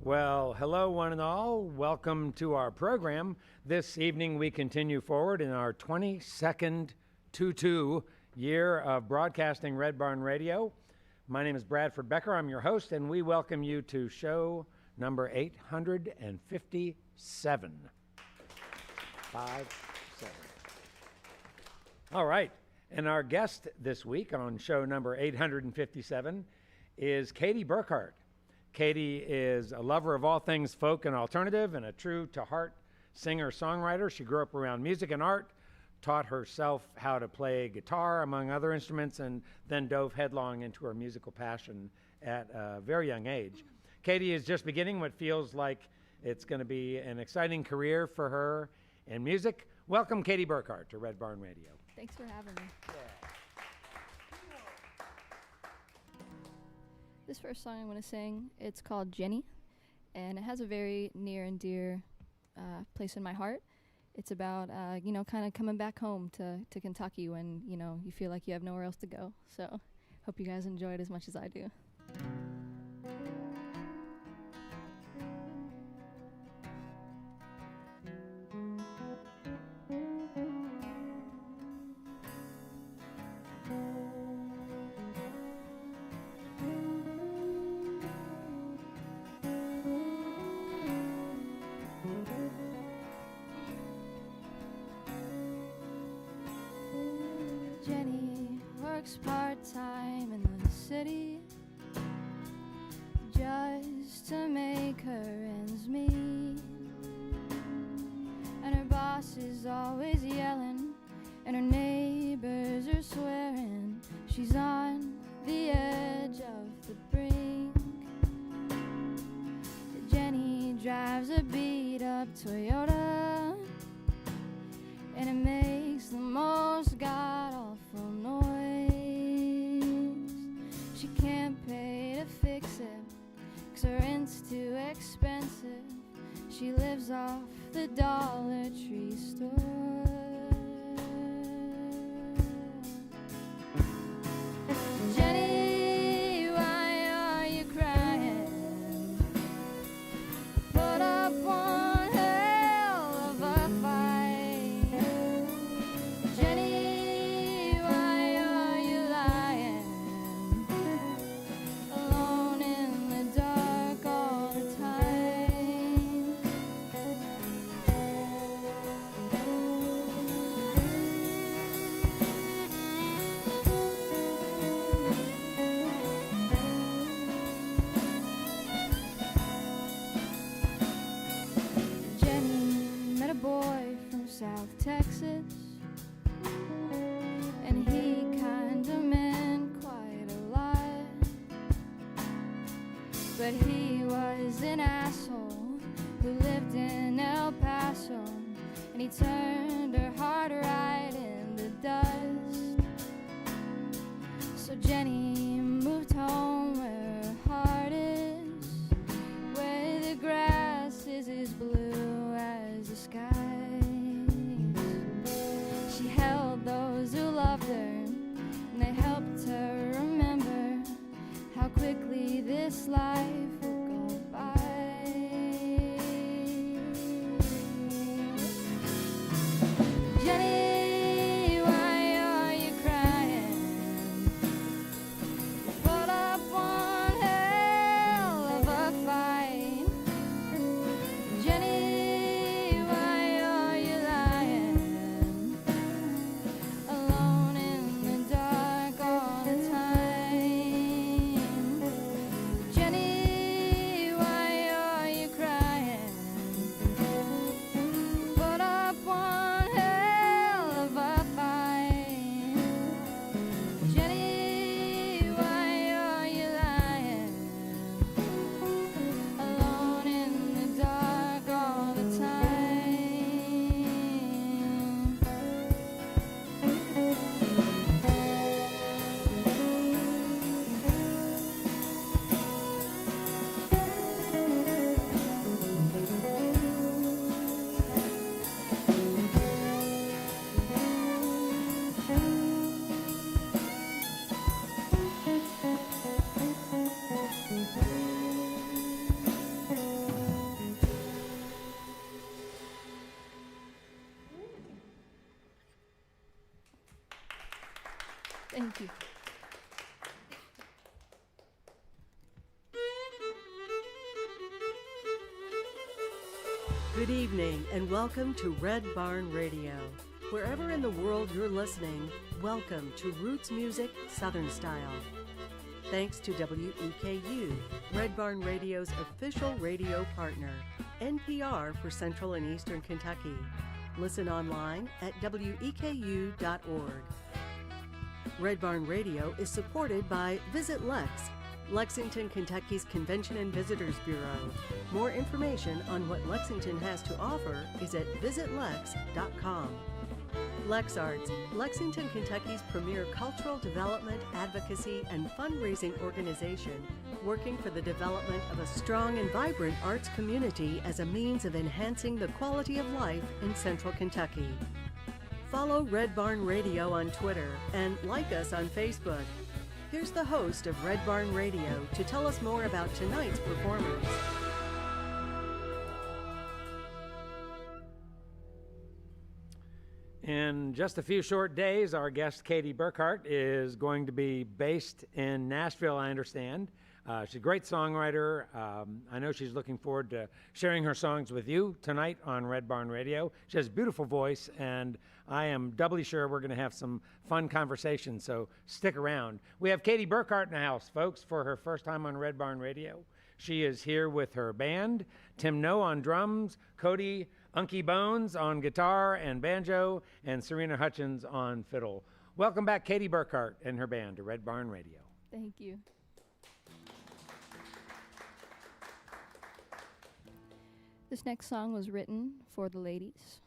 Well, hello, one and all. Welcome to our program. This evening, we continue forward in our 22nd 2-2 year of broadcasting Red Barn Radio. My name is Bradford Becker. I'm your host, and we welcome you to show number 857. 5-7. All right, and our guest this week on show number 857 is Katie Burkhardt. Katie is a lover of all things folk and alternative and a true-to-heart singer-songwriter. She grew up around music and art, taught herself how to play guitar, among other instruments, and then dove headlong into her musical passion at a very young age. Katie is just beginning what feels like it's going to be an exciting career for her in music. Welcome, Katie Burkhardt, to Red Barn Radio. Thanks for having me. Yeah. This first song I'm going to sing, it's called Jenny, and it has a very near and dear place in my heart. It's about, kind of coming back home to Kentucky when, you feel like you have nowhere else to go. So hope you guys enjoy it as much as I do. Part-time in the city just to make her ends meet, and her boss is always yelling and her neighbors are swearing she's on the edge of the brink. Jenny drives a beat-up Toyota and it makes the most god-awful noise. She can't pay to fix it 'cause her rent's too expensive. She lives off the Dollar Tree store. Jenny, why are you crying? Put up one hell of a fight. Jenny, why are you lying? Alone in the dark all the time. Jenny met a boy from South Texas, and he kinda meant quite a lot, but he was an asshole who lived in El Paso, and he turned her heart right in the dust. So Jenny moved home where her heart is, where this life will go by. Jenny, why are you crying? Put up one hell of a fight. Jenny, why are you lying alone in the dark all the time? Jenny, why are you crying? Put up one hell of a fight. Jenny, why are you lying alone in the dark all the time? Thank you. Good evening and welcome to Red Barn Radio. Wherever in the world you're listening, welcome to Roots Music Southern Style. Thanks to WEKU, Red Barn Radio's official radio partner, NPR for Central and Eastern Kentucky. Listen online at weku.org. Red Barn Radio is supported by Visit Lex, Lexington, Kentucky's Convention and Visitors Bureau. More information on what Lexington has to offer is at visitlex.com. Lex Arts, Lexington, Kentucky's premier cultural development, advocacy, and fundraising organization, working for the development of a strong and vibrant arts community as a means of enhancing the quality of life in Central Kentucky. Follow Red Barn Radio on Twitter and like us on Facebook. Here's the host of Red Barn Radio to tell us more about tonight's performers. In just a few short days, our guest Katie Burkhardt is going to be based in Nashville, I understand. She's a great songwriter. I know she's looking forward to sharing her songs with you tonight on Red Barn Radio. She has a beautiful voice, and I am doubly sure we're going to have some fun conversation, so stick around. We have Katie Burkhardt in the house, folks, for her first time on Red Barn Radio. She is here with her band, Tim No on drums, Cody Unky Bones on guitar and banjo, and Serena Hutchins on fiddle. Welcome back, Katie Burkhardt and her band to Red Barn Radio. Thank you. This next song was written for the ladies.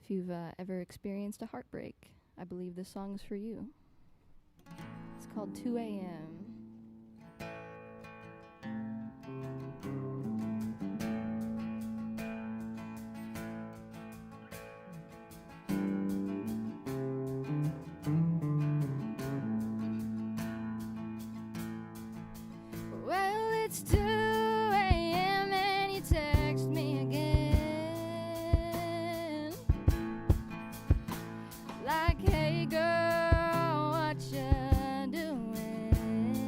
If you've ever experienced a heartbreak, I believe this song is for you. It's called 2 a.m. Well, it's 2 a.m. and you text me again, like, hey girl, what you doing?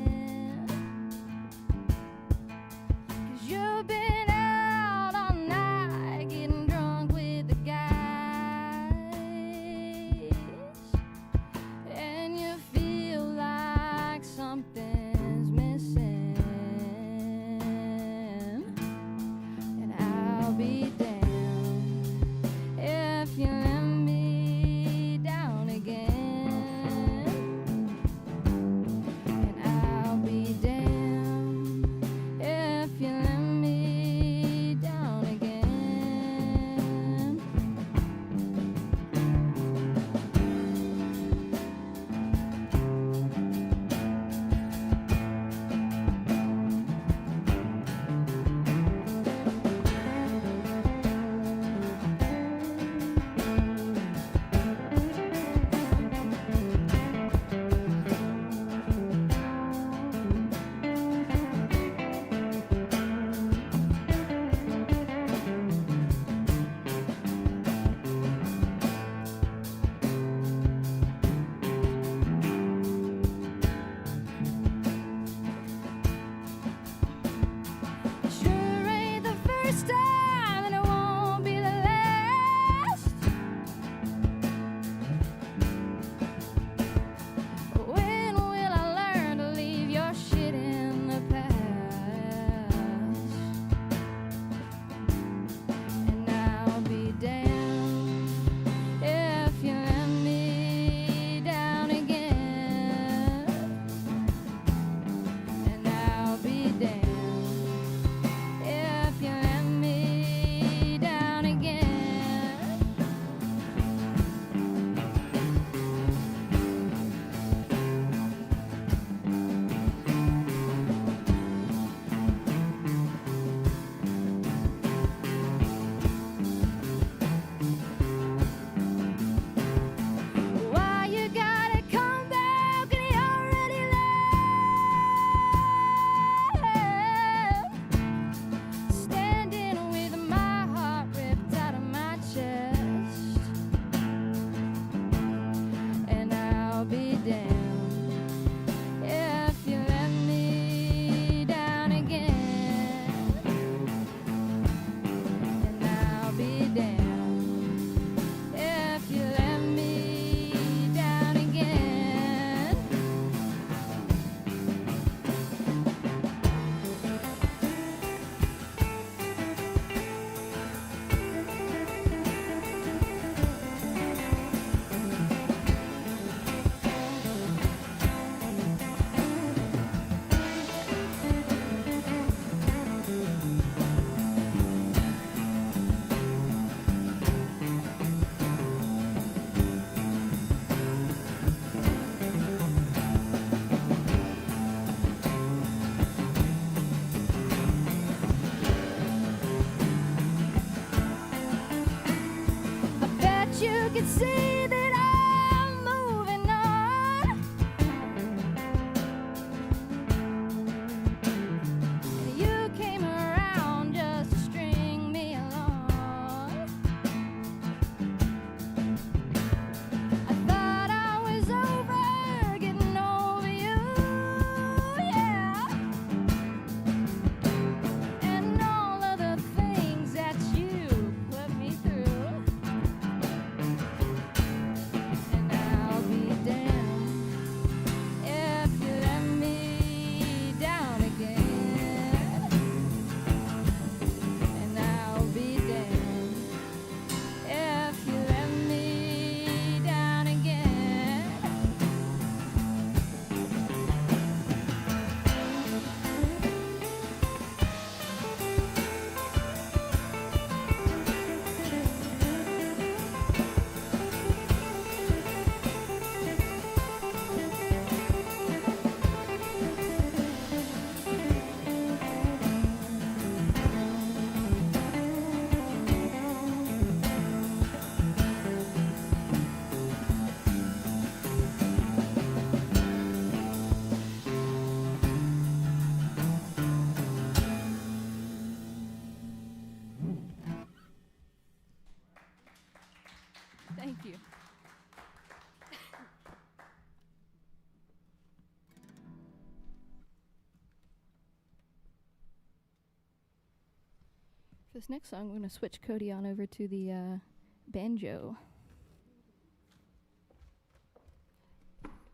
This next song, we're going to switch Cody on over to the banjo.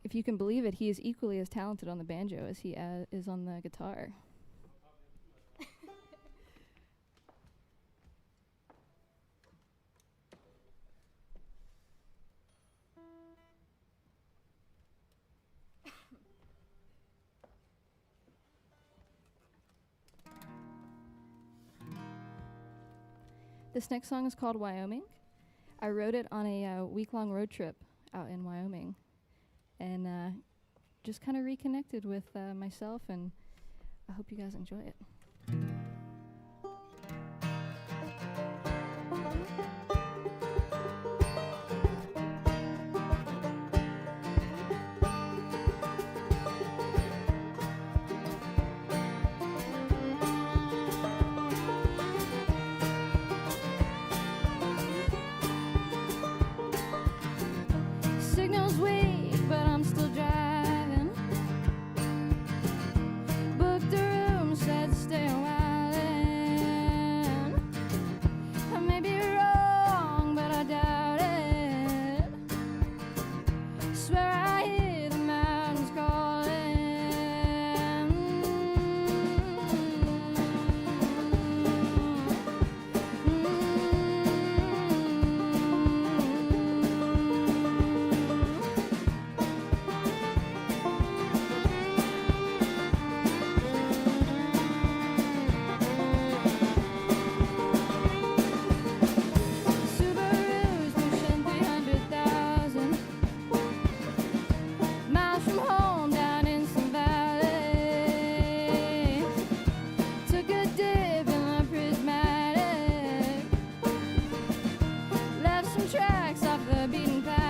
If you can believe it, he is equally as talented on the banjo as he is on the guitar. This next song is called Wyoming. I wrote it on a week-long road trip out in Wyoming, and just kind of reconnected with myself, and I hope you guys enjoy it. Signal's weak, but I'm still driving. Booked a room, said stay a while in. I may be wrong, but I doubt it. Swear I hear the mountains calling. Subaru's pushing 300,000 miles from home, down in some valley. Took a dip in the prismatic, left some tracks off the beaten path.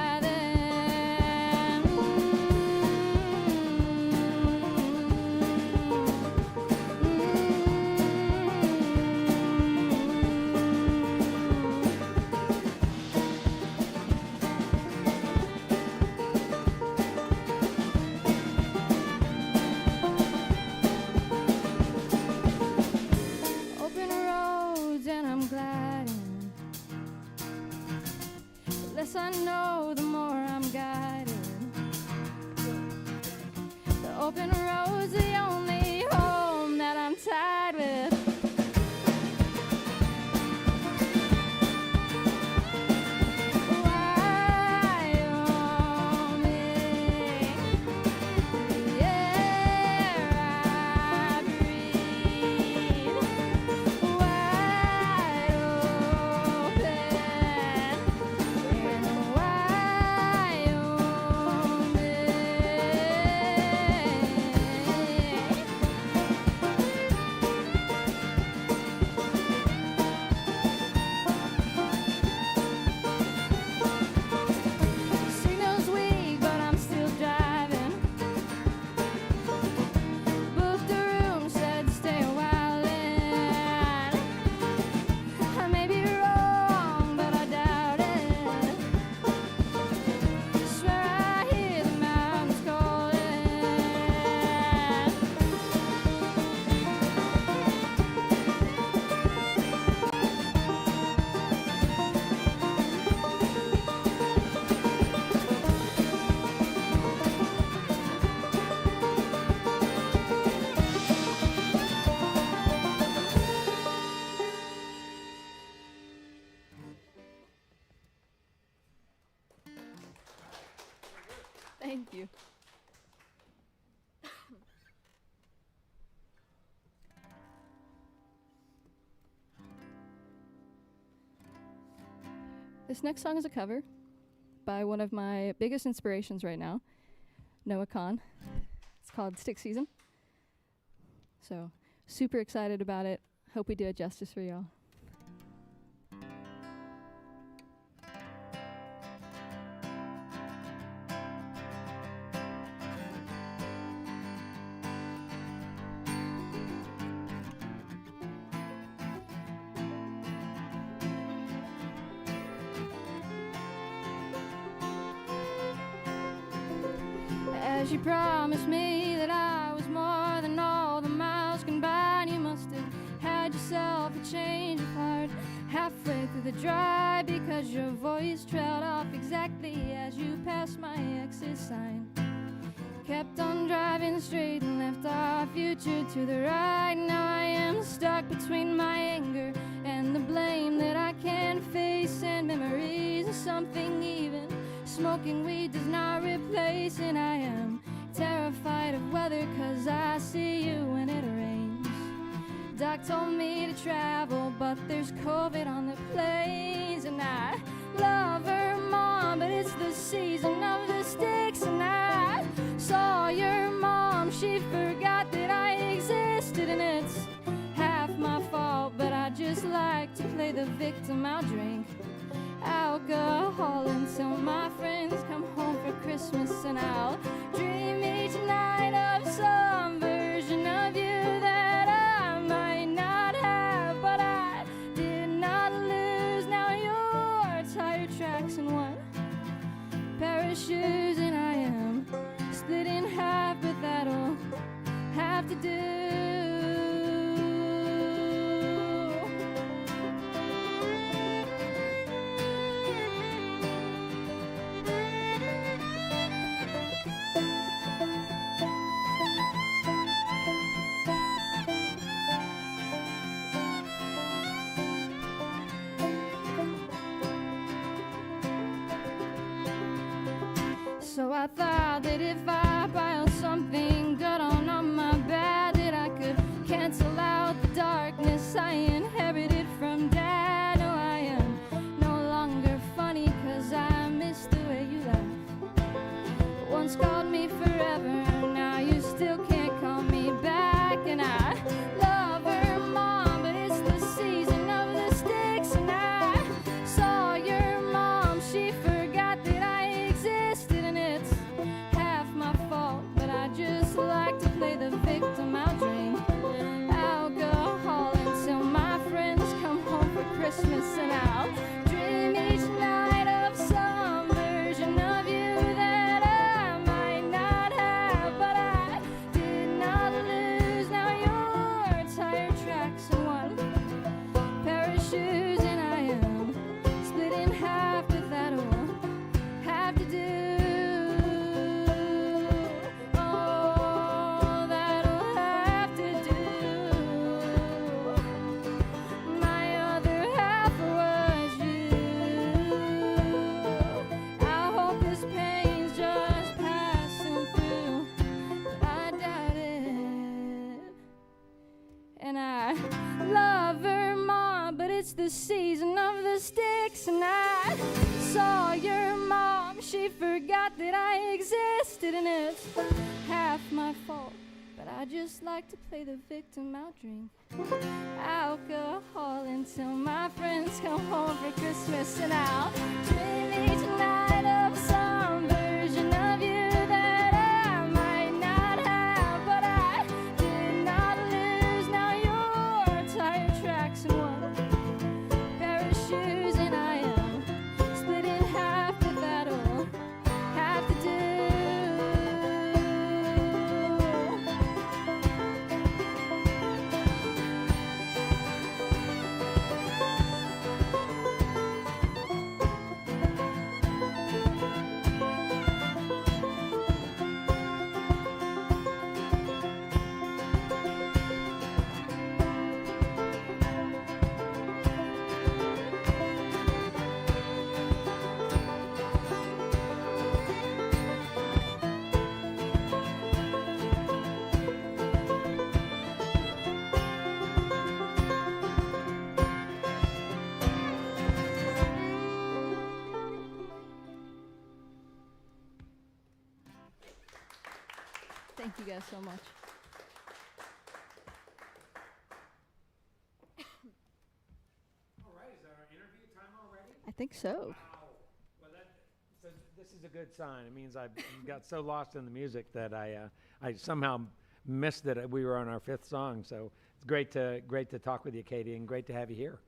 Open roads and I'm gliding. The less I know, the more I'm guided. The open road's the only home that I'm tied with. Wyoming, the air I breathe, wide open in Wyoming. Signal's weak, but I'm still driving. Booked a room, said stay a while in. I may be wrong, but I doubt it. Swear I hear the mountains calling. Thank you. This next song is a cover by one of my biggest inspirations right now, Noah Kahn. It's called Stick Season. So, super excited about it. Hope we do it justice for y'all. As you promised me that I was more than all the miles combined, you must have had yourself a change of heart. through the dry because your voice trailed off exactly as you passed my exit sign. Kept on driving straight and left our future to the right. Now I am stuck between my anger and the blame that I can't face, and memories of something even smoking weed does not replace. And I am terrified of weather 'cause I see you when it rains. Doc told me to travel, but there's COVID on the planes. And I love her, Mom, but it's the season of the sticks. And I saw your mom, she forgot that I existed. And it's half my fault, but I just like to play the victim. I'll drink alcohol until my friends come home for Christmas. And I'll dream each night of some version of you that I might not have, but I did not lose. Now your tire tracks and one pair of shoes, and I am split in half, but that'll have to do. So I thought that if I piled something good on my bed, that I could cancel out the darkness I inherited from Dad. No, I am no longer funny 'cause I miss the way you laugh. Once called me forever, now you still can't call me back. And I love her, Mom, but it's the season of the sticks. And I saw your mom, she forgot that I existed. And it's half my fault, but I just like to play the victim. I'll drink alcohol until my friends come home for Christmas. And I'll dream each night of some version of you that I might not have, but I did not lose. Now your tire tracks and one pair of shoes, and I am split in half, but that'll have to do. Oh, that'll have to do. My other half was you. I hope this pain's just passing through, but I doubt it. And I love her, Mom, but it's the season of the sticks. And I saw your mom, she forgot that I existed. And it's half my fault, but I just like to play the victim. I'll drink alcohol until my friends come home for Christmas. And I'll dream each night of some version of you that I might not have, but I did not lose. Now your tire tracks and one pair of shoes, and I am split in half, but that'll have to do. Thank you guys so much. All right, is that our interview time already? I think so. Well, this is a good sign. It means I got so lost in the music that I somehow missed that we were on our fifth song. So it's great to talk with you, Katie, and great to have you here.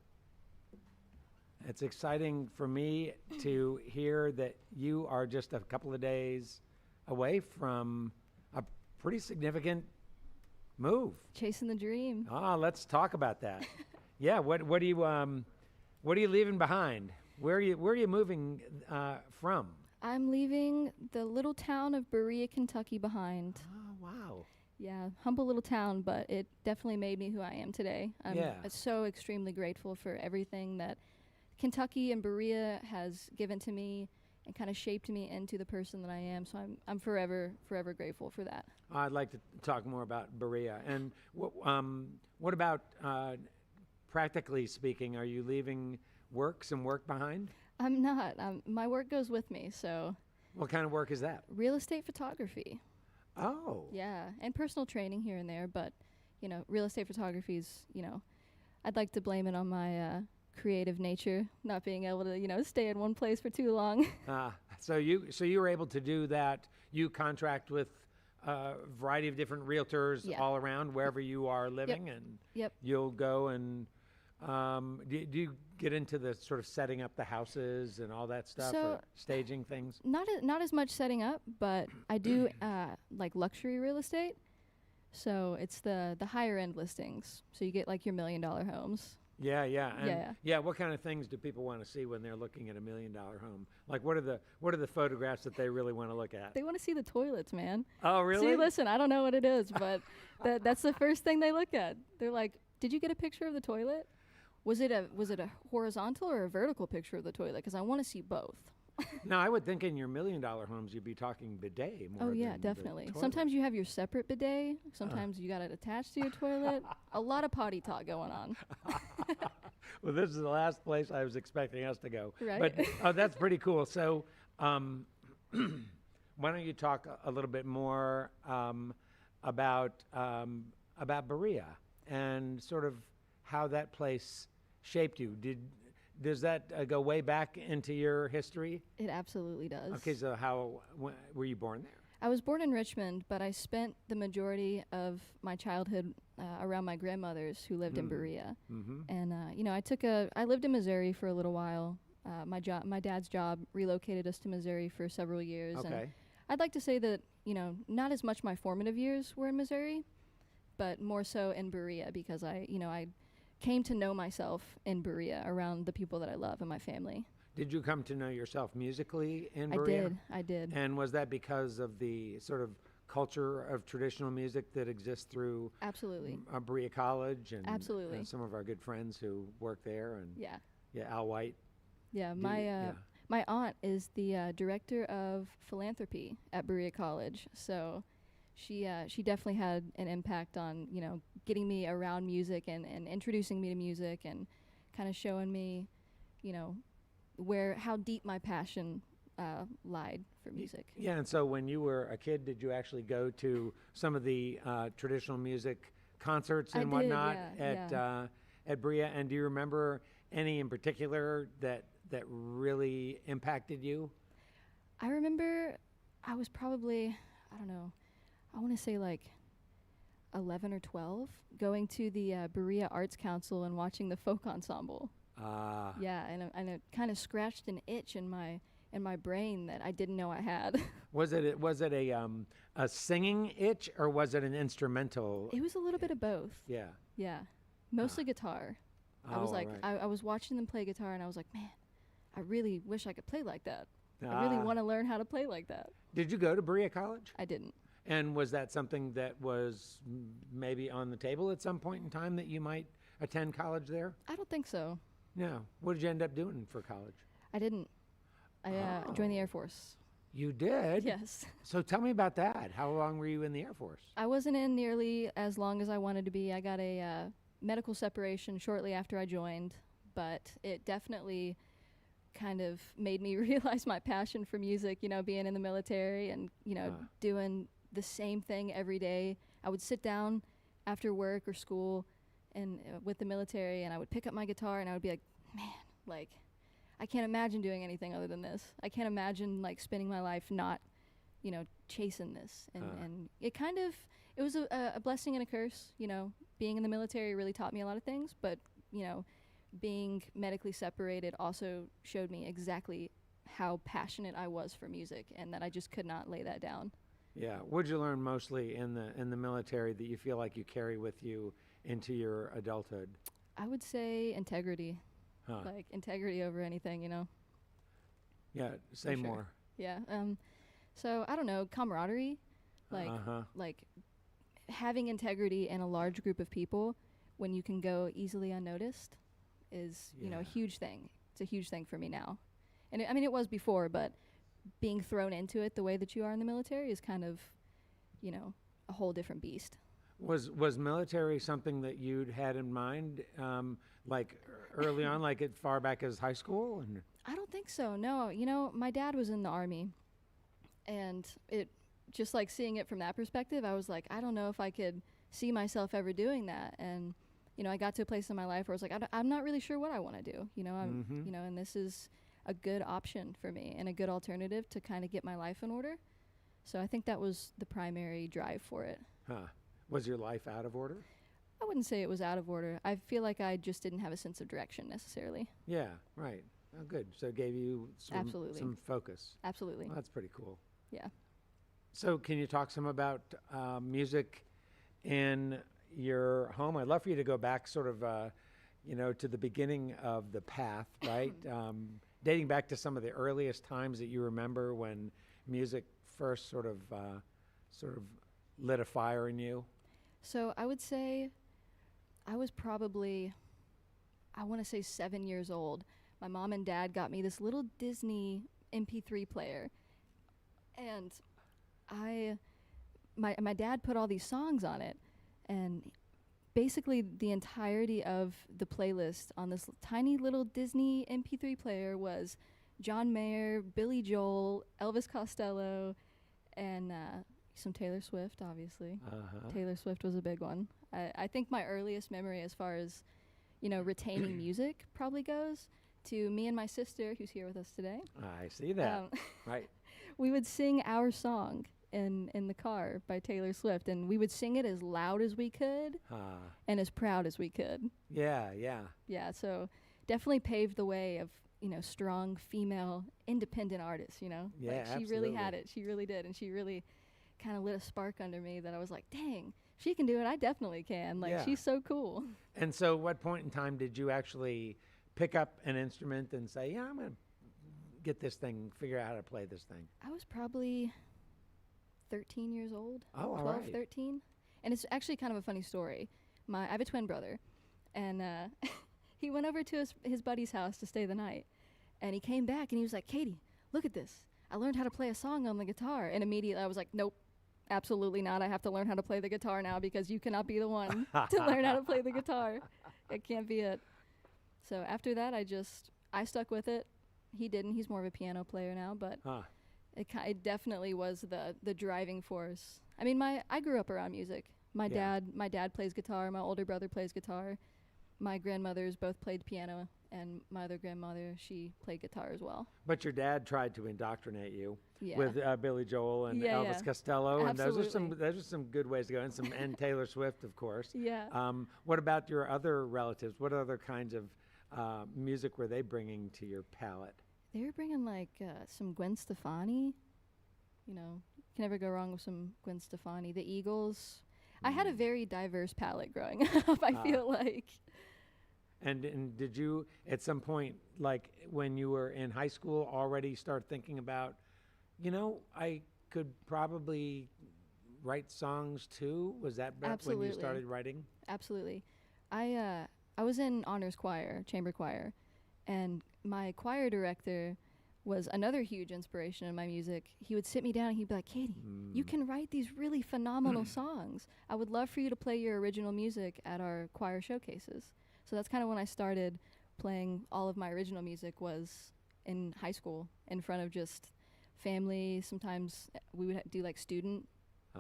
It's exciting for me to hear that you are just a couple of days away from a pretty significant move. Chasing the dream. Let's talk about that. Yeah, what do you What are you leaving behind? Where are you moving from? I'm leaving the little town of Berea, Kentucky behind. Oh, wow. Yeah, humble little town, but it definitely made me who I am today. I'm so extremely grateful for everything that Kentucky and Berea has given to me and kind of shaped me into the person that I am. So I'm forever grateful for that. I'd like to talk more about Berea. And what about, practically speaking, are you leaving some work behind? I'm not. My work goes with me, so. What kind of work is that? Real estate photography. Oh. Yeah, and personal training here and there, but, real estate photography's, I'd like to blame it on my creative nature, not being able to, stay in one place for too long. So you were able to do that. You contract with a variety of different realtors all around wherever you are living, and you'll go and do you get into the sort of setting up the houses and all that stuff, or staging things? Not as much setting up, but I do like luxury real estate. So it's the higher end listings. So you get like your $1 million homes. Yeah. What kind of things do people want to see when they're looking at $1 million home? Like, what are the photographs that they really want to look at? They want to see the toilets, man. Oh, really? See, listen, I don't know what it is, but that's the first thing they look at. They're like, "Did you get a picture of the toilet? Was it a horizontal or a vertical picture of the toilet? Because I want to see both." No, I would think in your $1 million homes you'd be talking bidet more. Oh yeah, than definitely. the toilet. Sometimes you have your separate bidet. Sometimes you got it attached to your toilet. A lot of potty talk going on. Well, this is the last place I was expecting us to go. Right. But that's pretty cool. So, why don't you talk a little bit more about Berea and sort of how that place shaped you? Does that go way back into your history? It absolutely does. Okay, so were you born there? I was born in Richmond, but I spent the majority of my childhood around my grandmothers who lived in Berea. Mm-hmm. And I lived in Missouri for a little while. My dad's job relocated us to Missouri for several years. Okay. And I'd like to say that, not as much my formative years were in Missouri, but more so in Berea, because I came to know myself in Berea around the people that I love and my family. Did you come to know yourself musically in Berea? I did. And was that because of the sort of culture of traditional music that exists through Absolutely. Berea College and Absolutely. Some of our good friends who work there, and Yeah, Al White? Yeah, my aunt is the director of philanthropy at Berea College, so she definitely had an impact on getting me around music and introducing me to music and kind of showing me how deep my passion lied for music. Yeah, and so when you were a kid, did you actually go to some of the traditional music concerts and whatnot at Berea? And do you remember any in particular that really impacted you? I remember I was probably, I don't know, I want to say like 11 or 12, going to the Berea Arts Council and watching the folk ensemble. Yeah, and it kind of scratched an itch in my brain that I didn't know I had. Was it a singing itch, or was it an instrumental? It was a little bit of both. Yeah. Yeah, mostly guitar. I was like, right. I was watching them play guitar, and I was like, man, I really wish I could play like that. I really want to learn how to play like that. Did you go to Berea College? I didn't. And was that something that was maybe on the table at some point in time, that you might attend college there? I don't think so. No. What did you end up doing for college? I didn't. I joined the Air Force. You did? Yes. So tell me about that. How long were you in the Air Force? I wasn't in nearly as long as I wanted to be. I got a medical separation shortly after I joined, but it definitely kind of made me realize my passion for music, being in the military and, doing the same thing every day. I would sit down after work or school and with the military, and I would pick up my guitar and I would be like, man, like, I can't imagine doing anything other than this. I can't imagine like spending my life not, chasing this. And it was a blessing and a curse. Being in the military really taught me a lot of things, but being medically separated also showed me exactly how passionate I was for music, and that I just could not lay that down. Yeah. What'd you learn mostly in the military that you feel like you carry with you into your adulthood? I would say integrity. Huh. like integrity over anything, you know. Yeah, say sure. more. Yeah. So I don't know, camaraderie, like like having integrity in a large group of people when you can go easily unnoticed is, you know, a Yeah. huge thing. It's a huge thing for me now. And I mean, it was before, but being thrown into it the way that you are in the military is kind of, you know, a whole different beast. Was military something that you'd had in mind, like early on, like as far back as high school? And I don't think so. No, you know, my dad was in the Army, and it just like seeing it from that perspective, I was like, I don't know if I could see myself ever doing that. And you know, I got to a place in my life where I was like, I'm not really sure what I want to do. You know, you know, and this is a good option for me and a good alternative to kind of get my life in order. So I think that was the primary drive for it. Was your life out of order? I wouldn't say it was out of order. I feel like I just didn't have a sense of direction necessarily. Yeah, right. Oh, good. So it gave you Absolutely. some focus. Absolutely. Well, that's pretty cool. Yeah. So can you talk some about music in your home? I'd love for you to go back sort of, you know, to the beginning of the path, right? Dating back to some of the earliest times that you remember when music first sort of lit a fire in you. So I would say I was probably, I want to say 7 years old. My mom and dad got me this little Disney MP3 player. And my dad put all these songs on it. And basically the entirety of the playlist on this tiny little Disney MP3 player was John Mayer, Billy Joel, Elvis Costello, and some Taylor Swift, obviously. Taylor Swift was a big one. I think my earliest memory as far as, you know, retaining music probably goes to me and my sister, who's here with us today. I see that. Right. We would sing our song in the car by Taylor Swift, and we would sing it as loud as we could and as proud as we could. Yeah. Yeah, so definitely paved the way of, you know, strong female independent artists, you know? Yeah, like she really had it. She really did. And she really kind of lit a spark under me that I was like, dang, she can do it. I definitely can. Like, Yeah. she's so cool. And so what point in time did you actually pick up an instrument and say, yeah, I'm going to get this thing, figure out how to play this thing? I was probably 13 years old. Oh, all 12, right. 13. And it's actually kind of a funny story. I have a twin brother, and he went over to his buddy's house to stay the night. And he came back and he was like, Katie, look at this. I learned how to play a song on the guitar. And immediately I was like, nope, absolutely not. I have to learn how to play the guitar now because you cannot be the one to learn how to play the guitar. It can't be it. So after that, I stuck with it. He didn't. He's more of a piano player now, but it definitely was the driving force. I mean, I grew up around music. My dad plays guitar. My older brother plays guitar. My grandmothers both played piano, and my other grandmother, she played guitar as well. But your dad tried to indoctrinate you Yeah. with Billy Joel and Yeah, Elvis yeah. Costello, and those Absolutely. are some good ways to go, and Taylor Swift, of course. Yeah. What about your other relatives? What other kinds of music were they bringing to your palate? They were bringing like some Gwen Stefani. You know, you can never go wrong with some Gwen Stefani. The Eagles. I had a very diverse palette growing up, I feel like. And did you, at some point, like when you were in high school, already start thinking about, you know, I could probably write songs too? Was that back when you Absolutely. started writing? Absolutely. I was in honors choir, chamber choir, and my choir director was another huge inspiration in my music. He would sit me down and he'd be like, Katie, you can write these really phenomenal songs. I would love for you to play your original music at our choir showcases. So that's kind of when I started playing all of my original music, was in high school in front of just family. Sometimes we would do like student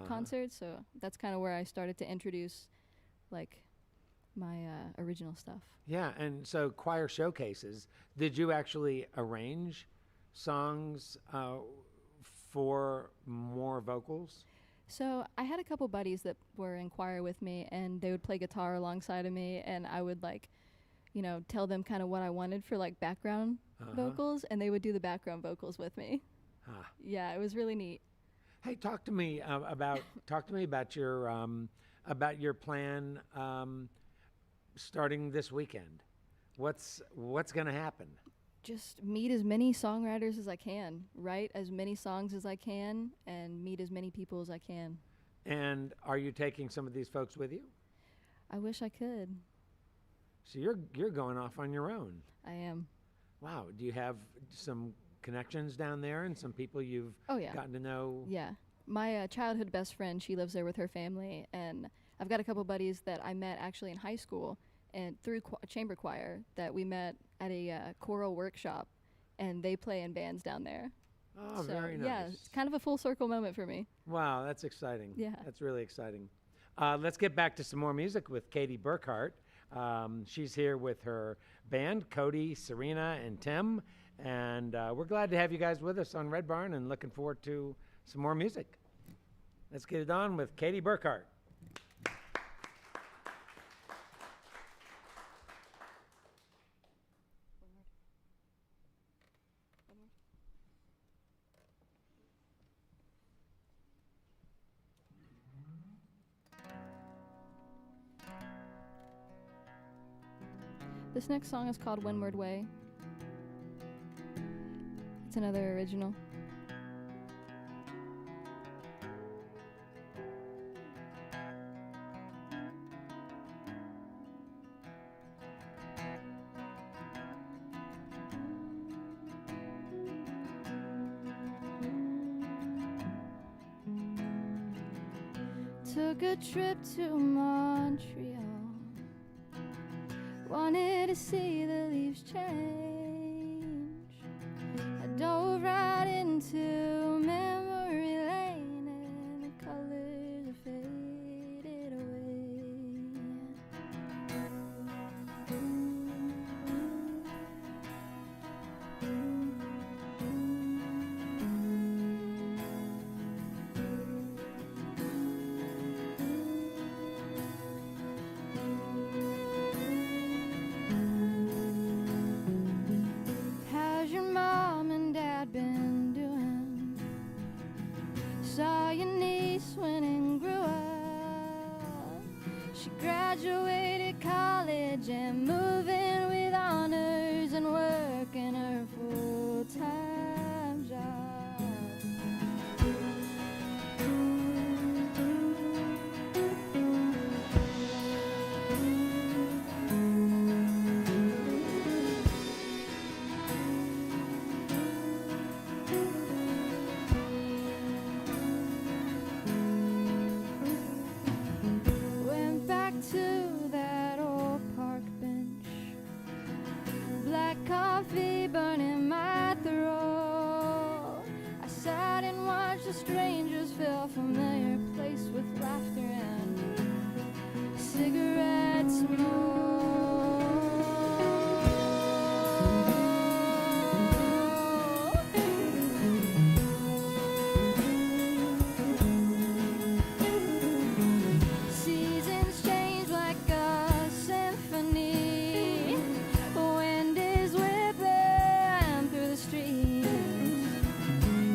concerts. So that's kind of where I started to introduce like my original stuff. Yeah, and so choir showcases, did you actually arrange songs for more vocals? So I had a couple buddies that were in choir with me, and they would play guitar alongside of me, and I would like, you know, tell them kind of what I wanted for like background vocals, and they would do the background vocals with me. Yeah, it was really neat. Hey, talk to me about your plan starting this weekend. What's going to happen? Just meet as many songwriters as I can, write as many songs as I can, and meet as many people as I can. And are you taking some of these folks with you? I wish I could. So you're going off on your own. I am. Wow. Do you have some connections down there and some people you've gotten to know? Yeah. My childhood best friend, she lives there with her family, and I've got a couple buddies that I met actually in high school and through chamber choir that we met at a choral workshop, and they play in bands down there. Oh, so, very nice. Yeah, it's kind of a full circle moment for me. Wow, that's exciting. Yeah. That's really exciting. Let's get back to some more music with Katie Burkhardt. She's here with her band, Cody, Serena, and Tim, and we're glad to have you guys with us on Red Barn and looking forward to some more music. Let's get it on with Katie Burkhardt. This next song is called Windward Way. It's another original. Took a trip to Montreal. Wanted to see the leaves change. I dove right into memory lane and the colors have faded away. How's your mom and dad been doing? Saw your niece when and grew up. She graduated college and moving with honors and working her full-time job. Went back to that old park bench. Black coffee burning my throat. I sat and watched the strangers fill familiar place with laughter and cigarette Seasons change like a symphony. Wind is whipping through the streets.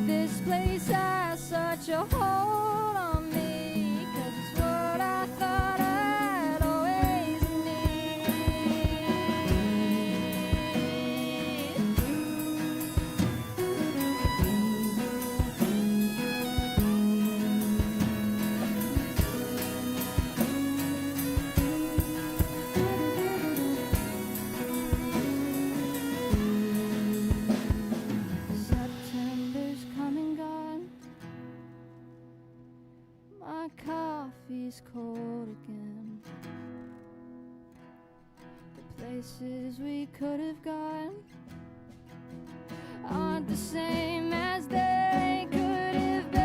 This place has such a hold on me, 'cause it's what I thought I'd always need. September's come and gone. My coffee's cold again. The places we could have gone aren't the same as they could have been.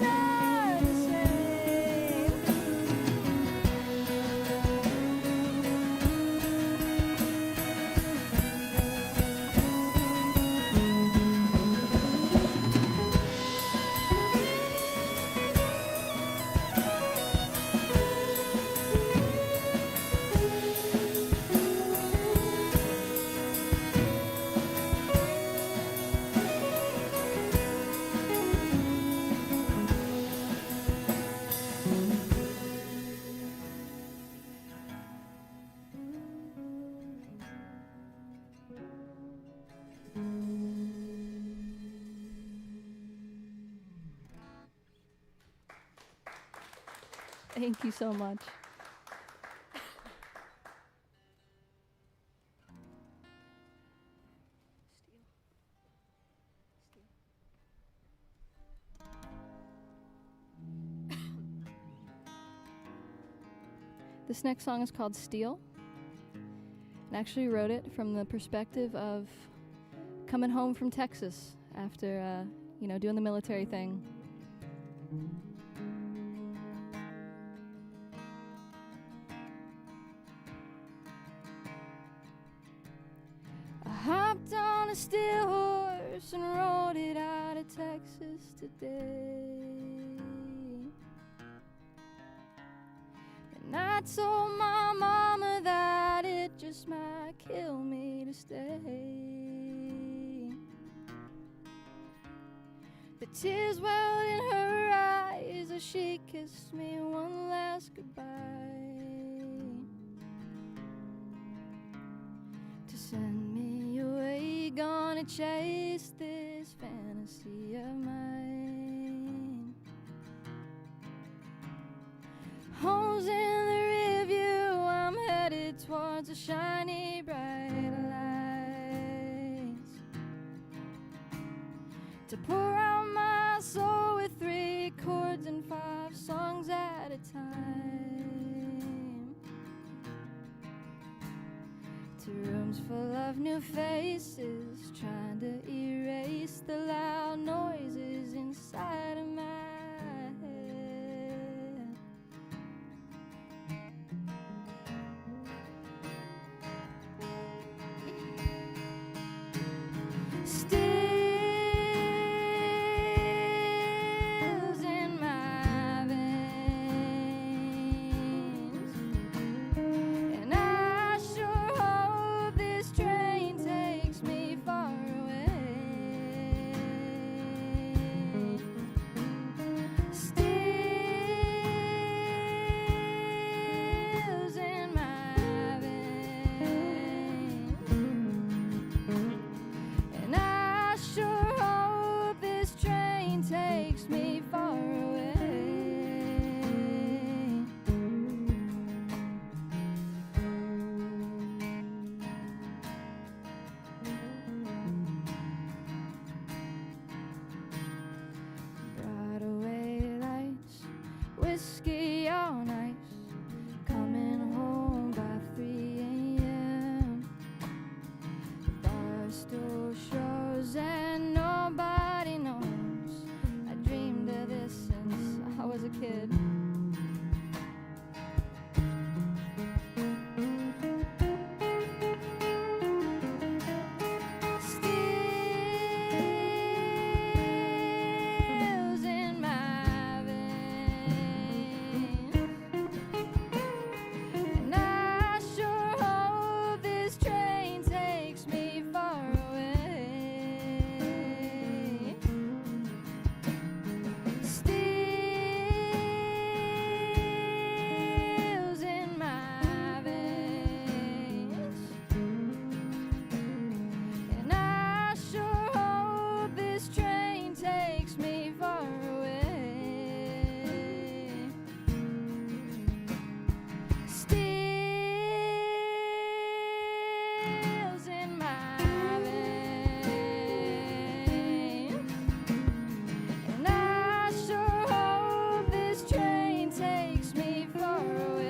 Are the same. Thank you so much. This next song is called Steel. I actually wrote it from the perspective of coming home from Texas after, doing the military thing. I hopped on a steel horse and rode it out of Texas today. And I told my mama that it just might kill me to stay. The tears welled in her eyes as she kissed me one last goodbye. To send me away, gonna chase this fantasy of mine. Holes in the rearview, I'm headed towards the shiny bright lights. To pour out my soul with 3 chords and 5 songs at a time. To rooms full of new faces, trying to erase the loud noises inside of my head. Steel's in my veins, and I sure hope this train takes me far away. Steel's in my veins, and I sure hope this train takes me far away. Broadway lights, whiskey on ice, coming home by 3 a.m. Barstool shows and nobody knows. I dreamed of this since I was a kid. Steel's in my veins, and I sure hope this train takes me far away. Steel's in my veins, and I sure hope this train takes me far away. Steel's in my veins, and I sure hope this train takes me far away.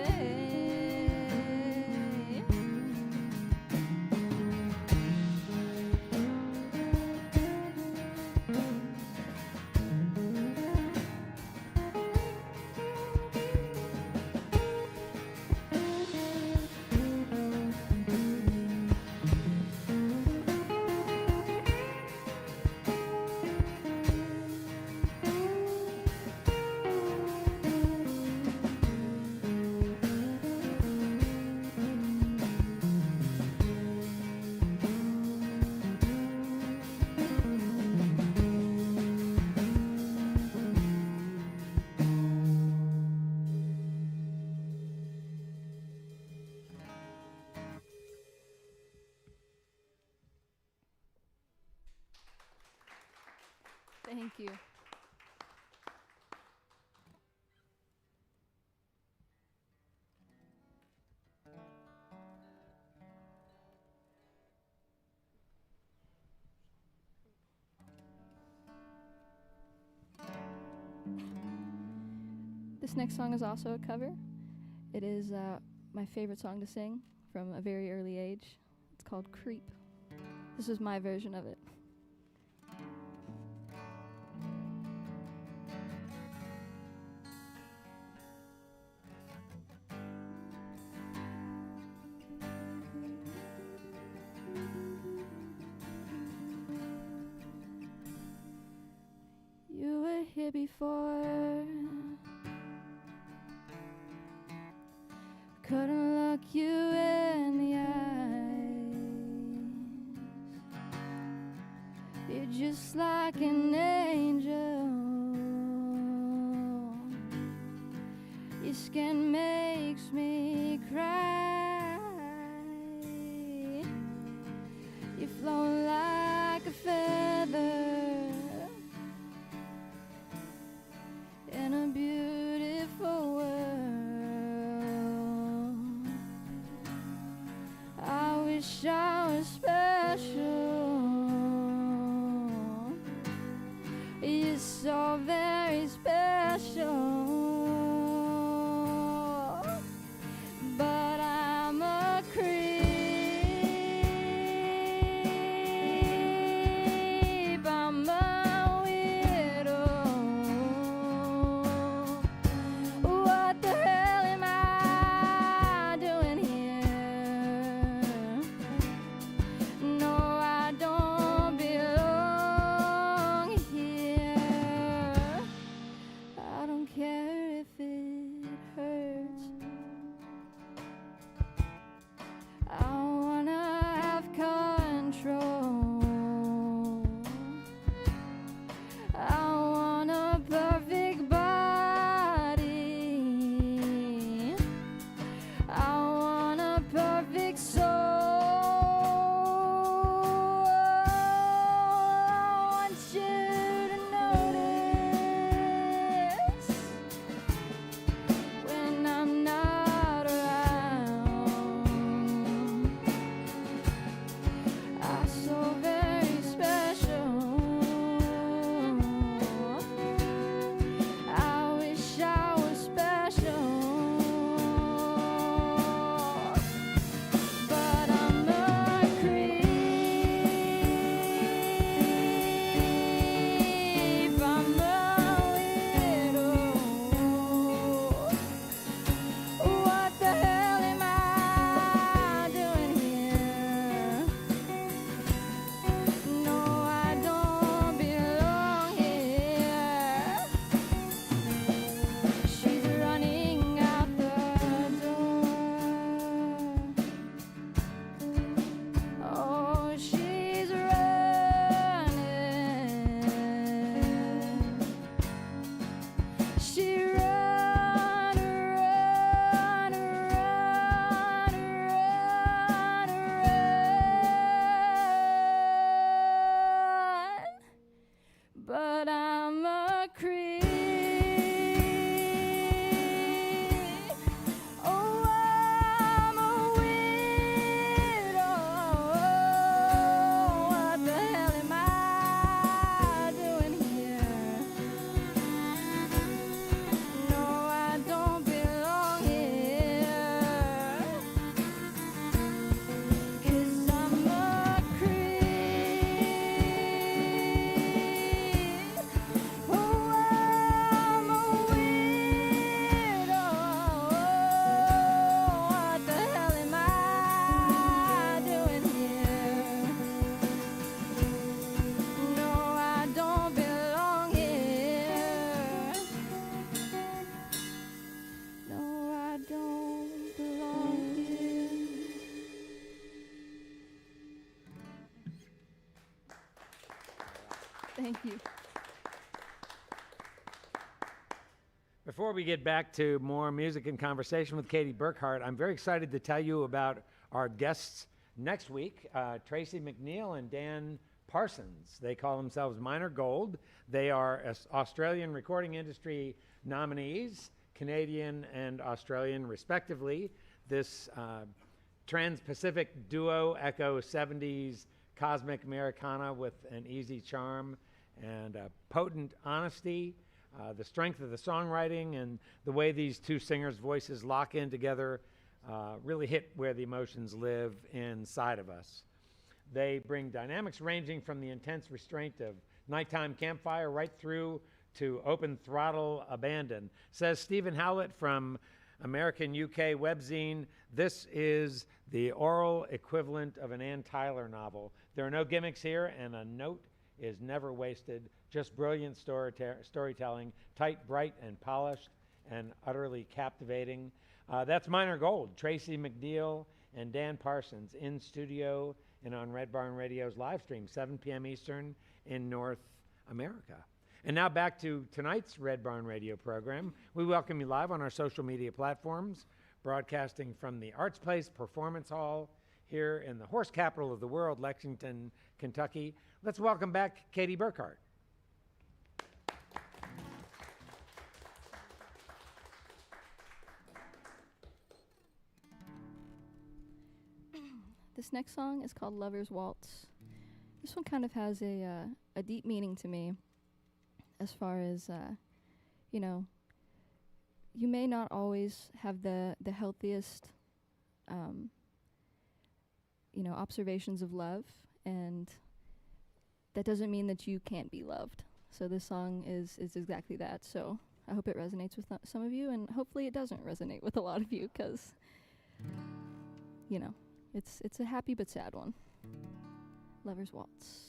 Thank you. This next song is also a cover. It is my favorite song to sing from a very early age. It's called Creep. This is my version of it. You were here before. Couldn't look you in the eyes. You're just like an angel. Your skin makes me cry. You flow like a feather in a beautiful world. I wish I was special. You're so very special. But I'm a creep. I'm a weirdo. What the hell am I doing here? No, I don't belong here. I don't care if it hurts. I wanna have control. I want a perfect body. I want a perfect soul. I want you to notice when I'm not around. I'm so very special. I wish I was special. But I'm a creep. I'm a weirdo. What the hell am I doing here? No, I don't belong here. She's running out the door. Oh, she's running. She run, run, run, run, run. But I'm a creep. Oh, I'm a weirdo. What the hell am I doing here? No, I don't belong here. 'Cause I'm a creep. Oh, I'm a weirdo. What the hell am I doing here? No, I don't belong here. No, I don't belong here. Thank you. Before we get back to more music and conversation with Katie Burkhardt, I'm very excited to tell you about our guests next week, Tracy McNeil and Dan Parsons. They call themselves Minor Gold. They are Australian recording industry nominees, Canadian and Australian respectively. This trans-Pacific duo echo 70s cosmic Americana with an easy charm and a potent honesty. The strength of the songwriting and the way these two singers' voices lock in together really hit where the emotions live inside of us. They bring dynamics ranging from the intense restraint of nighttime campfire right through to open throttle abandon. Says Stephen Howlett from American UK webzine, this is the oral equivalent of an Ann Tyler novel. There are no gimmicks here, and a note is never wasted. Just brilliant storytelling, tight, bright, and polished, and utterly captivating. That's Minor Gold, Tracy McNeil and Dan Parsons in studio and on Red Barn Radio's live stream, 7 p.m. Eastern in North America. And now back to tonight's Red Barn Radio program. We welcome you live on our social media platforms, broadcasting from the Arts Place Performance Hall here in the horse capital of the world, Lexington, Kentucky. Let's welcome back Katie Burkhardt. This next song is called Lover's Waltz. This one kind of has a deep meaning to me, as far as, you know, you may not always have the healthiest, you know, observations of love, and that doesn't mean that you can't be loved. So this song is exactly that. So I hope it resonates with some of you, and hopefully it doesn't resonate with a lot of you, because, you know, it's a happy but sad one. Lover's Waltz.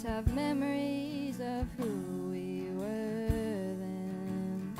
Have memories of who we were then.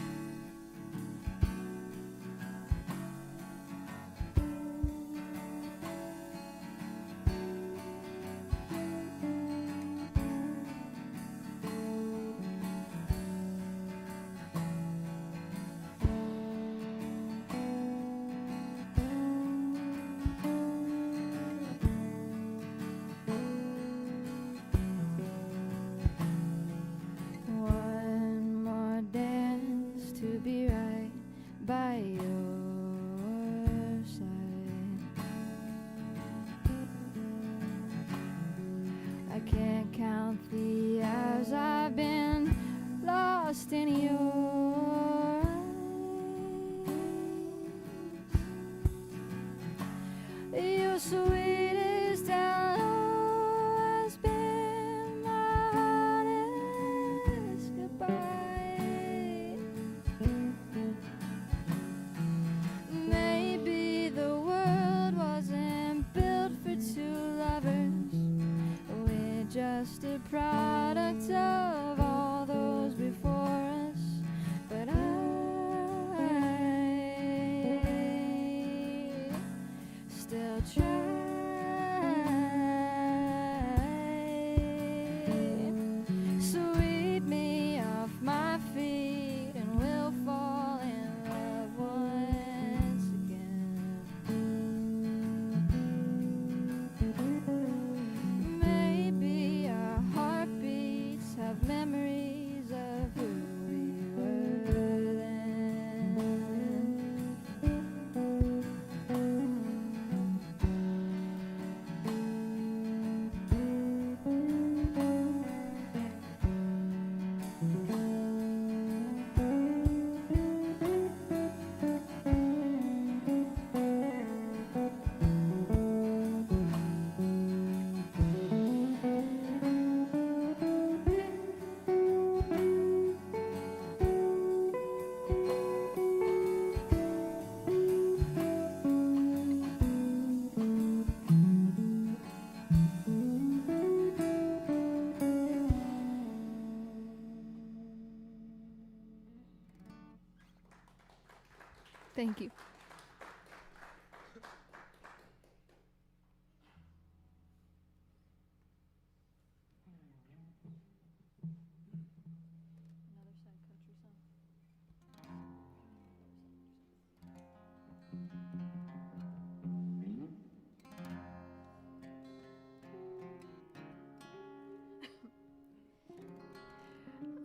Thank you.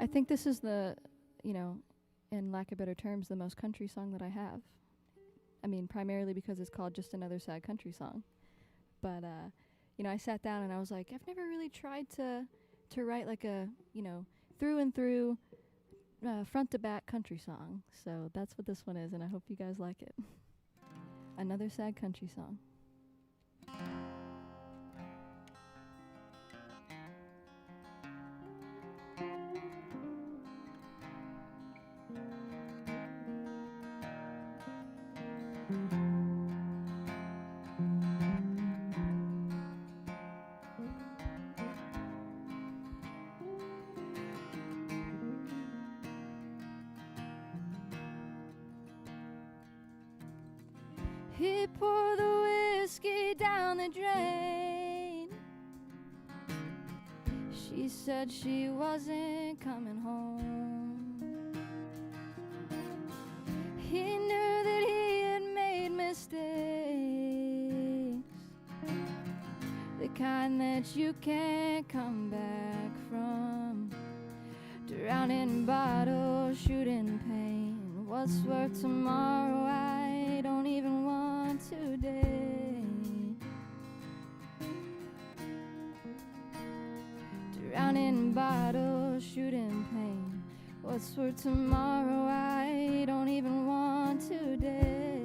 I think this is the, in lack of better terms, the most country song that I have. I mean, primarily because it's called Just Another Sad Country Song. But, I sat down and I was like, I've never really tried to write like a, through and through, front to back country song. So that's what this one is, and I hope you guys like it. Another sad country song. He poured the whiskey down the drain. She said she wasn't coming home. He knew that he had made mistakes, the kind that you can't come back from. Drowning bottles, shooting pain. What's worth tomorrow? I don't even want today. Drowning bottles, shooting pain. What's for tomorrow? I don't even want today.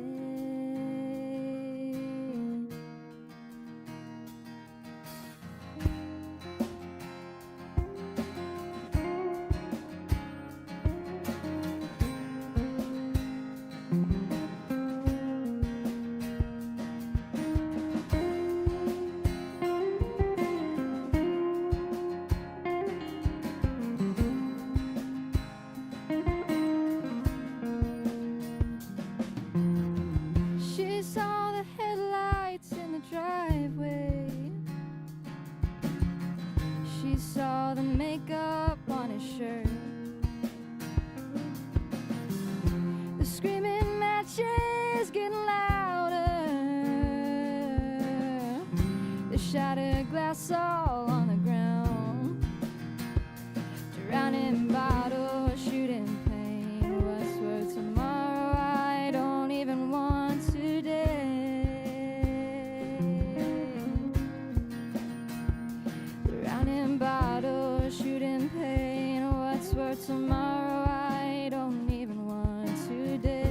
Saw the makeup on his shirt, the screaming matches getting louder, the shattered glass all on the ground, drowning bottles, shooting pain. What's for tomorrow? I don't even want today. Bottles, shooting pain. What's for tomorrow? I don't even want today.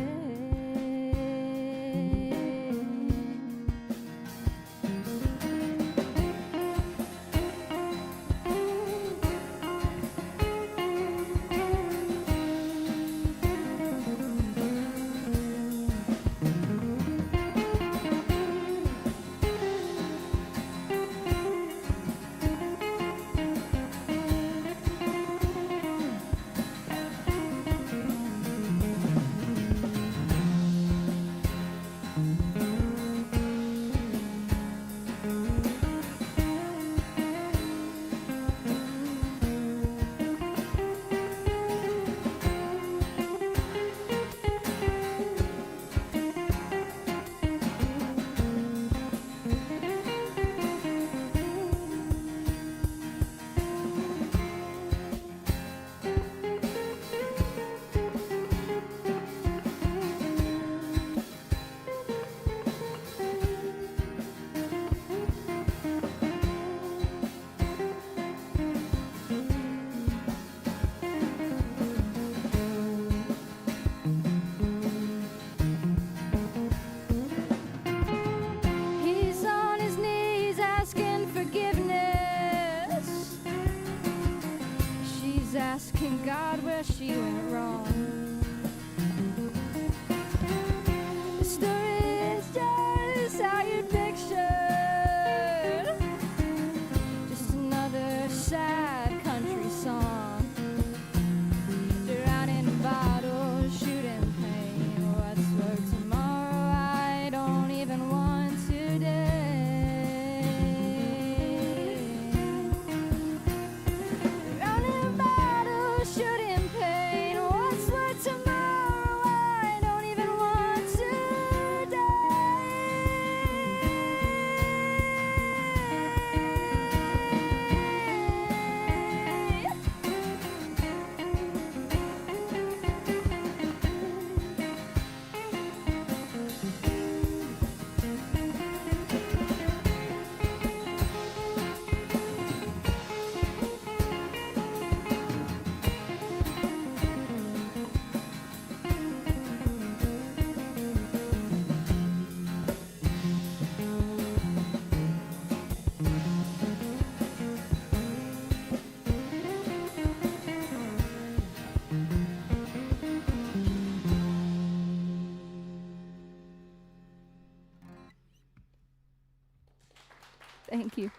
Thank you.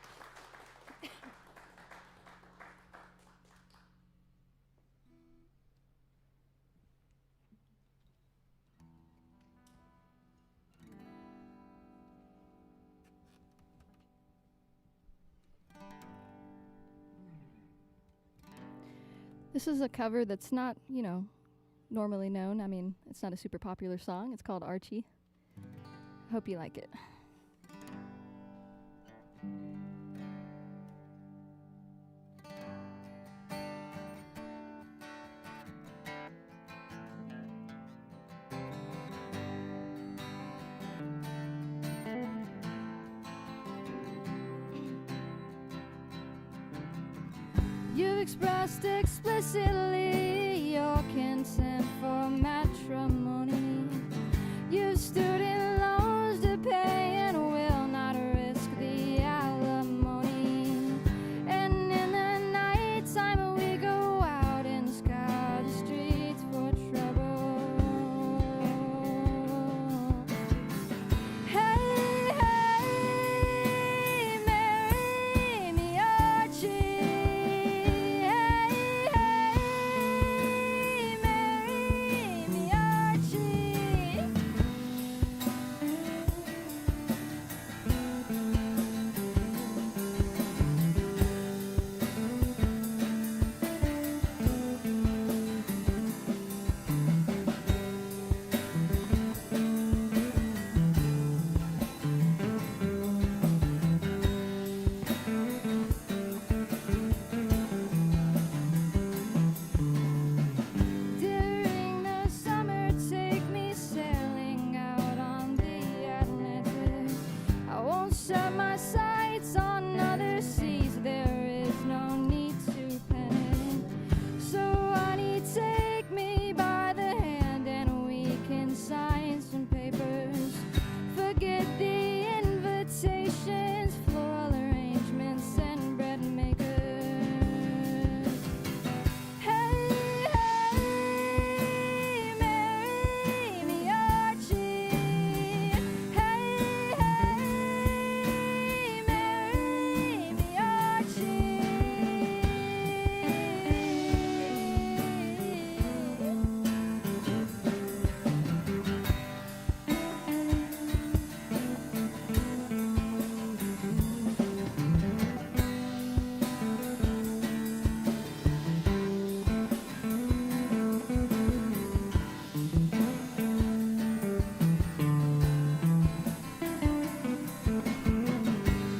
This is a cover that's not, normally known. I mean, it's not a super popular song. It's called Archie. Hope you like it. You've expressed explicitly your consent for matrimony. You've stood in loans to pay and will not risk the alimony. And in the night time we go out and scour the streets for trouble. Hey, hey, marry me, Archie. During the summer, take me sailing out on the Atlantic. I won't set my sights on other seas. There is no need to panic. So, honey, take me by the hand and we can sign some papers. Forget the invitations, floral arrangements, and bread makers. Hey, hey, marry me, Archie. Hey, hey, marry me, Archie.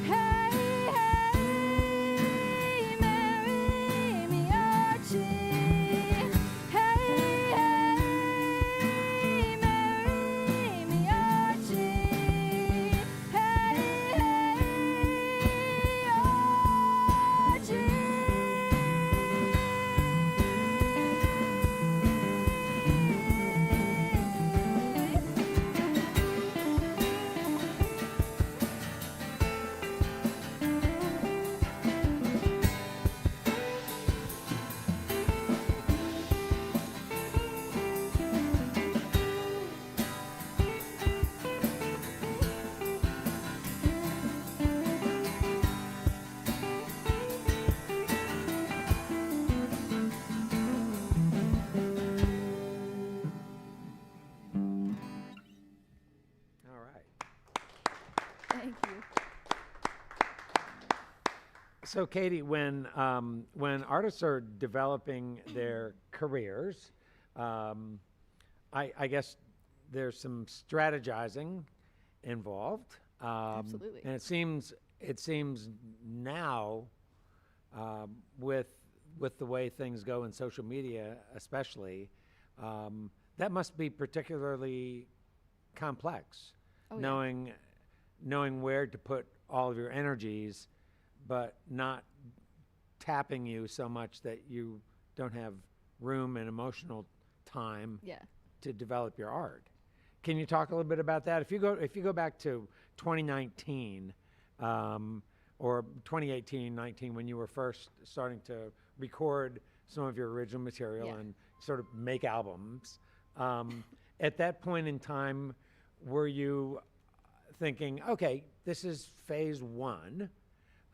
Hey, hey, marry me, Archie. Hey, hey, marry me, Archie. Hey, All right. Thank you. So, Katie, when artists are developing their careers, I guess there's some strategizing involved. Absolutely. And it seems now, with the way things go in social media, especially, that must be particularly complex. Oh, yeah. Knowing where to put all of your energies, but not tapping you so much that you don't have room and emotional time Yeah. to develop your art. Can you talk a little bit about that? If you go back to 2019 or 2018, 19, when you were first starting to record some of your original material Yeah. and sort of make albums, at that point in time, were you thinking, okay, this is phase one,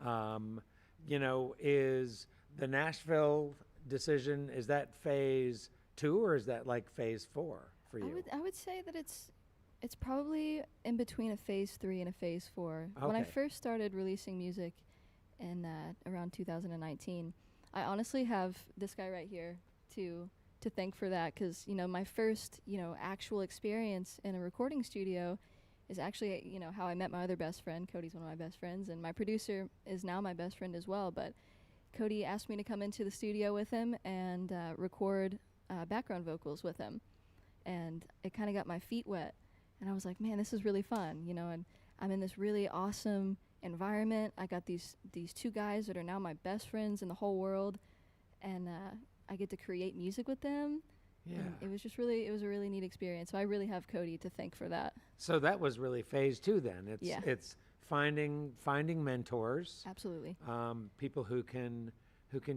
You know, is the Nashville decision, is that phase 2 or is that like phase 4 for you? I would say that it's probably in between a phase 3 and a phase 4. When I Okay. first started releasing music in around 2019, I honestly have this guy right here to thank for that, because you know, my first, you know, actual experience in a recording studio is actually, you know, how I met my other best friend. Cody's one of my best friends, and my producer is now my best friend as well. But Cody asked me to come into the studio with him and record background vocals with him, and it kind of got my feet wet. And I was like, man, this is really fun, you know, and I'm in this really awesome environment. I got these 2 guys that are now my best friends in the whole world, and I get to create music with them. Yeah. And it was a really neat experience. So I really have Cody to thank for that. So that was really phase 2 then. Yeah. It's finding mentors, Absolutely. people who can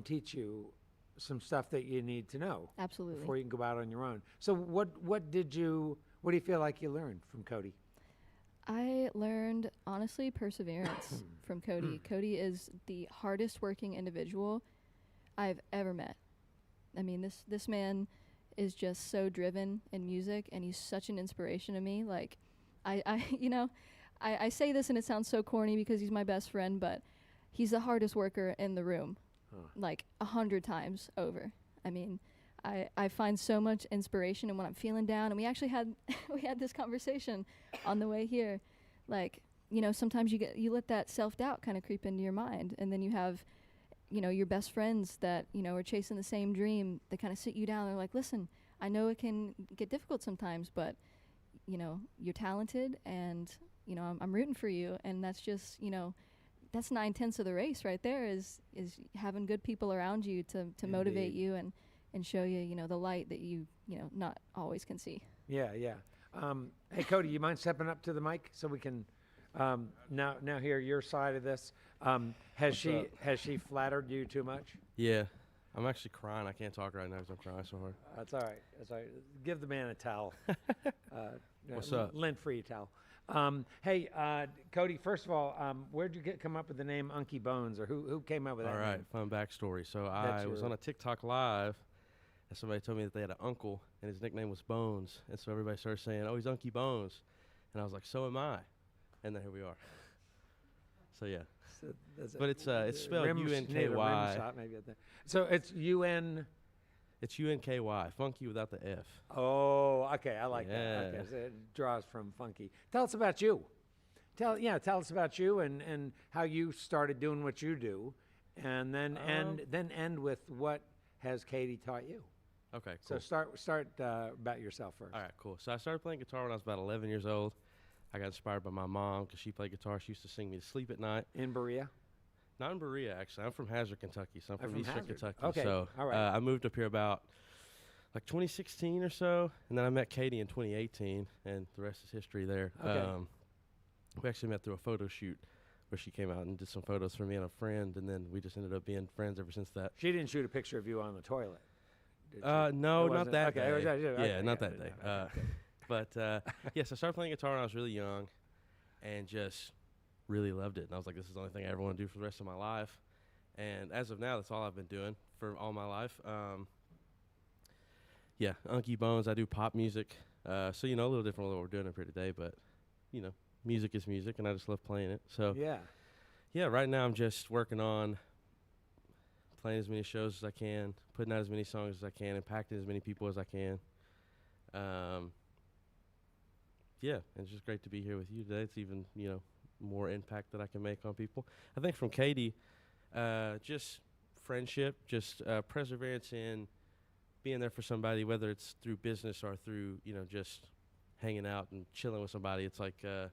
teach you some stuff that you need to know Absolutely. before you can go out on your own. So what do you feel like you learned from Cody? I learned, honestly, perseverance from Cody. Cody is the hardest working individual I've ever met. I mean, this man is just so driven in music, and he's such an inspiration to me. Like, I you know, I say this and it sounds so corny because he's my best friend, but he's the hardest worker in the room, like 100 times over. I mean, I find so much inspiration, and when I'm feeling down, and we actually had we had this conversation on the way here, like, you know, sometimes you let that self-doubt kind of creep into your mind, and then you have, you know, your best friends that, you know, are chasing the same dream. They kind of sit you down. They're like, listen, I know it can get difficult sometimes, but, you know, you're talented, and, you know, I'm rooting for you. And that's just, you know, that's 9/10 of the race right there, is having good people around you to motivate you and show you, you know, the light that you know, not always can see. Yeah, yeah. Hey, Cody, you mind stepping up to the mic so we can now hear your side of this? Has she flattered you too much? Yeah. I'm actually crying. I can't talk right now because I'm crying so hard. That's all right. That's all right. Give the man a towel. What's up? Lint-free towel. Hey, Cody, first of all, where'd you come up with the name Unky Bones, or who came up with that All right, name? fun backstory. So I was on a TikTok live, and somebody told me that they had an uncle, and his nickname was Bones. And so everybody started saying, oh, he's Unky Bones. And I was like, so am I. And then here we are. So, yeah. But it's spelled U-N-K-Y. So it's U-N... It's U-N-K-Y, funky without the F. Oh, okay, I like that. Yeah. Okay, so it draws from funky. Tell us about you. Tell us about you and how you started doing what you do, and then end with what has Katie taught you. Okay, cool. So start about yourself first. All right, cool. So I started playing guitar when I was about 11 years old. I got inspired by my mom because she played guitar. She used to sing me to sleep at night. In Berea? Not in Berea, actually. I'm from Hazard, Kentucky, so I'm from Eastern Hazard. Kentucky. Okay, So all right. I moved up here about like 2016 or so, and then I met Katie in 2018, and the rest is history there. Okay. We actually met through a photo shoot where she came out and did some photos for me and a friend, and then we just ended up being friends ever since that. She didn't shoot a picture of you on the toilet. Did she? No, It not wasn't- that okay, day. it was- okay, Yeah, not okay, that day. okay. But yes, I started playing guitar when I was really young, and just really loved it. And I was like, this is the only thing I ever want to do for the rest of my life. And as of now, that's all I've been doing for all my life. Yeah, Unky Bones. I do pop music. So, you know, a little different than what we're doing up here today, but, you know, music is music, and I just love playing it. So, yeah, right now I'm just working on playing as many shows as I can, putting out as many songs as I can, impacting as many people as I can. Yeah, and it's just great to be here with you today. It's even, you know, more impact that I can make on people. I think from Katie, just friendship, just perseverance in being there for somebody, whether it's through business or through, you know, just hanging out and chilling with somebody. It's like you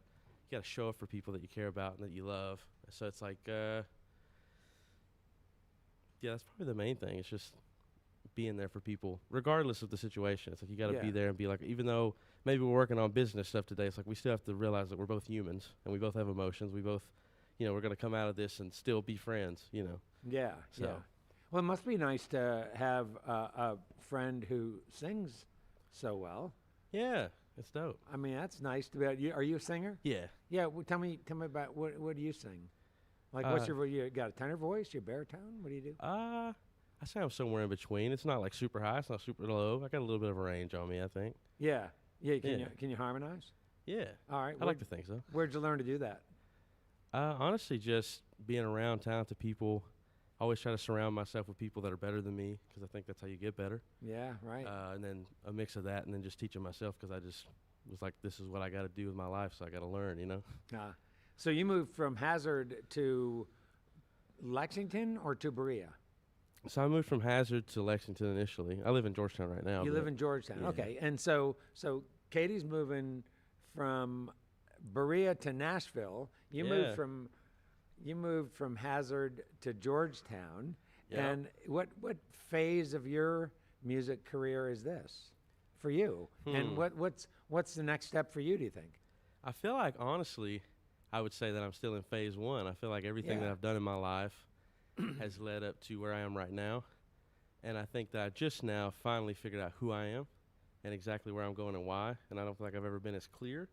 got to show up for people that you care about and that you love. So it's like, yeah, that's probably the main thing. It's just being there for people, regardless of the situation. It's like you got to be there and be like, even though maybe we're working on business stuff today, it's like we still have to realize that we're both humans and we both have emotions. We both, you know, we're going to come out of this and still be friends, you know. Yeah. So. Yeah. Well, it must be nice to have a friend who sings so well. Yeah, it's dope. I mean, that's nice to be. Are you a singer? Yeah. Yeah. Well, tell me about what do you sing? Like, what's your you got a tenor voice? You baritone? What do you do? I sound somewhere in between. It's not like super high. It's not super low. I got a little bit of a range on me, I think. Yeah. Yeah. Yeah. Can you harmonize? Yeah. All right. I like to think so. Where'd you learn to do that? Honestly, just being around talented people. I always try to surround myself with people that are better than me because I think that's how you get better. Yeah. Right. And then a mix of that and then just teaching myself because I just was like, this is what I got to do with my life, so I got to learn, you know? So you moved from Hazard to Lexington or to Berea? So I moved from Hazard to Lexington initially. I live in Georgetown right now. You live in Georgetown. Yeah. Okay. And so Katie's moving from Berea to Nashville. You moved from Hazard to Georgetown. Yeah. And what phase of your music career is this for you? And what's the next step for you, do you think? I feel like, honestly, I would say that I'm still in phase one. I feel like everything that I've done in my life has led up to where I am right now. And I think that I just now finally figured out who I am and exactly where I'm going and why. And I don't feel like I've ever been as clear.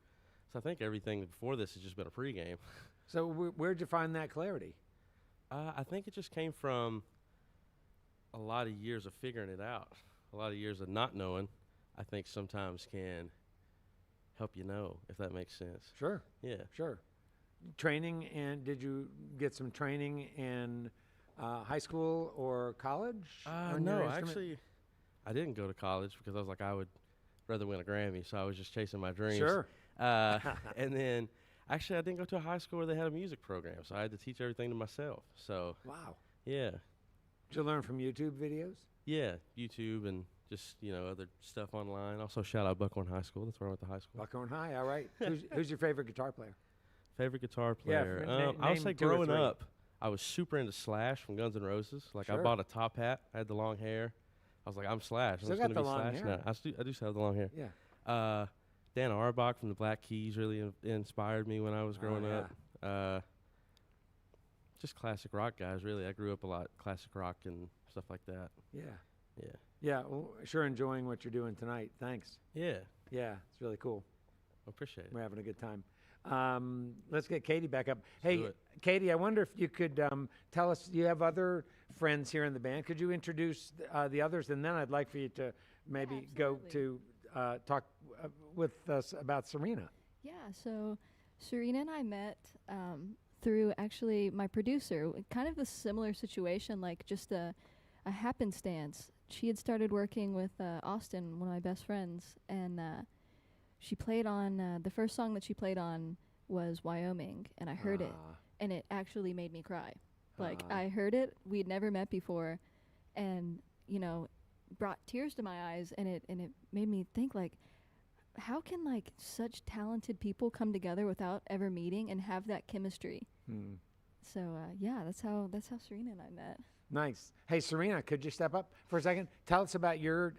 So I think everything before this has just been a pregame. So where'd you find that clarity? I think it just came from a lot of years of figuring it out. A lot of years of not knowing, I think sometimes can help you know, if that makes sense. Sure. Yeah. Sure. Training, and did you get some training in high school or college? on your No, instrument? actually, I didn't go to college because I was like, I would rather win a Grammy, so I was just chasing my dreams. Sure. And then, actually, I didn't go to a high school where they had a music program, so I had to teach everything to myself. So, Wow. yeah. Did you learn from YouTube videos? Yeah, YouTube and just, other stuff online. Also, shout out Buckhorn High School. That's where I went to high school. Buckhorn High, all right. Who's your favorite guitar player? Favorite guitar Yeah, player? name I would say 2 or growing 3. up, I was super into Slash from Guns N' Roses. Like, I Sure. bought a top hat. I had the long hair. I was like, I'm Slash. I'm Still just got gonna the be long Slash hair. now. I do still have the long hair. Yeah. Dan Auerbach from the Black Keys really inspired me when I was growing up. Just classic rock guys, really. I grew up a lot classic rock and stuff like that. Yeah. Yeah. Yeah. Well, sure enjoying what you're doing tonight. Thanks. Yeah. Yeah, it's really cool. Appreciate it. We're having a good time. Let's get Katie back up. do Hey, it. Katie, I wonder if you could tell us, you have other friends here in the band. Could you introduce the others? And then I'd like for you to maybe go to talk with us about Serena. Yeah, so Serena and I met through actually my producer. Kind of a similar situation, like just a happenstance. She had started working with Austin, one of my best friends, and she played on, the first song that she played on was Wyoming, and I heard it, and it actually made me cry. Like, I heard it, we'd never met before, and, brought tears to my eyes, and it made me think, like, how can, like, such talented people come together without ever meeting and have that chemistry? So, yeah, that's how Serena and I met. Nice. Hey, Serena, could you step up for a second? Tell us about your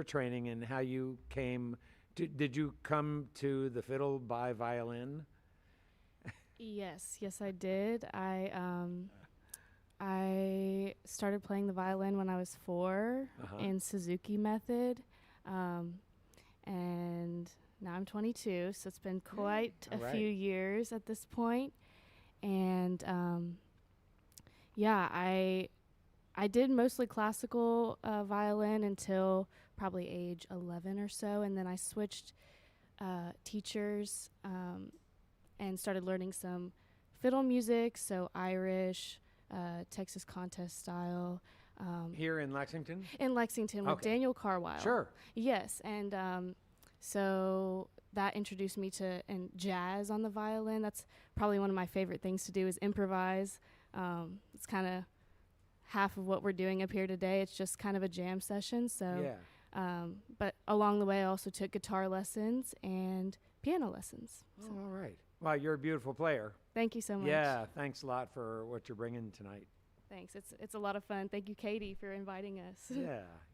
training and how you came to, did you come to the fiddle by violin? Yes, I did. I started playing the violin when I was 4 in Suzuki method, and now I'm 22, so it's been quite a few years at this point. And I did mostly classical violin until probably age 11 or so, and then I switched teachers and started learning some fiddle music, so Irish, Texas contest style. Here in Lexington? In Lexington with Daniel Carwile. Sure. Yes, and so that introduced me to jazz on the violin. That's probably one of my favorite things to do is improvise. It's kind of half of what we're doing up here today. It's just kind of a jam session. So, but along the way, I also took guitar lessons and piano lessons. Oh, all right. Wow, you're a beautiful player. Thank you so much. Yeah, thanks a lot for what you're bringing tonight. Thanks. It's a lot of fun. Thank you, Katie, for inviting us.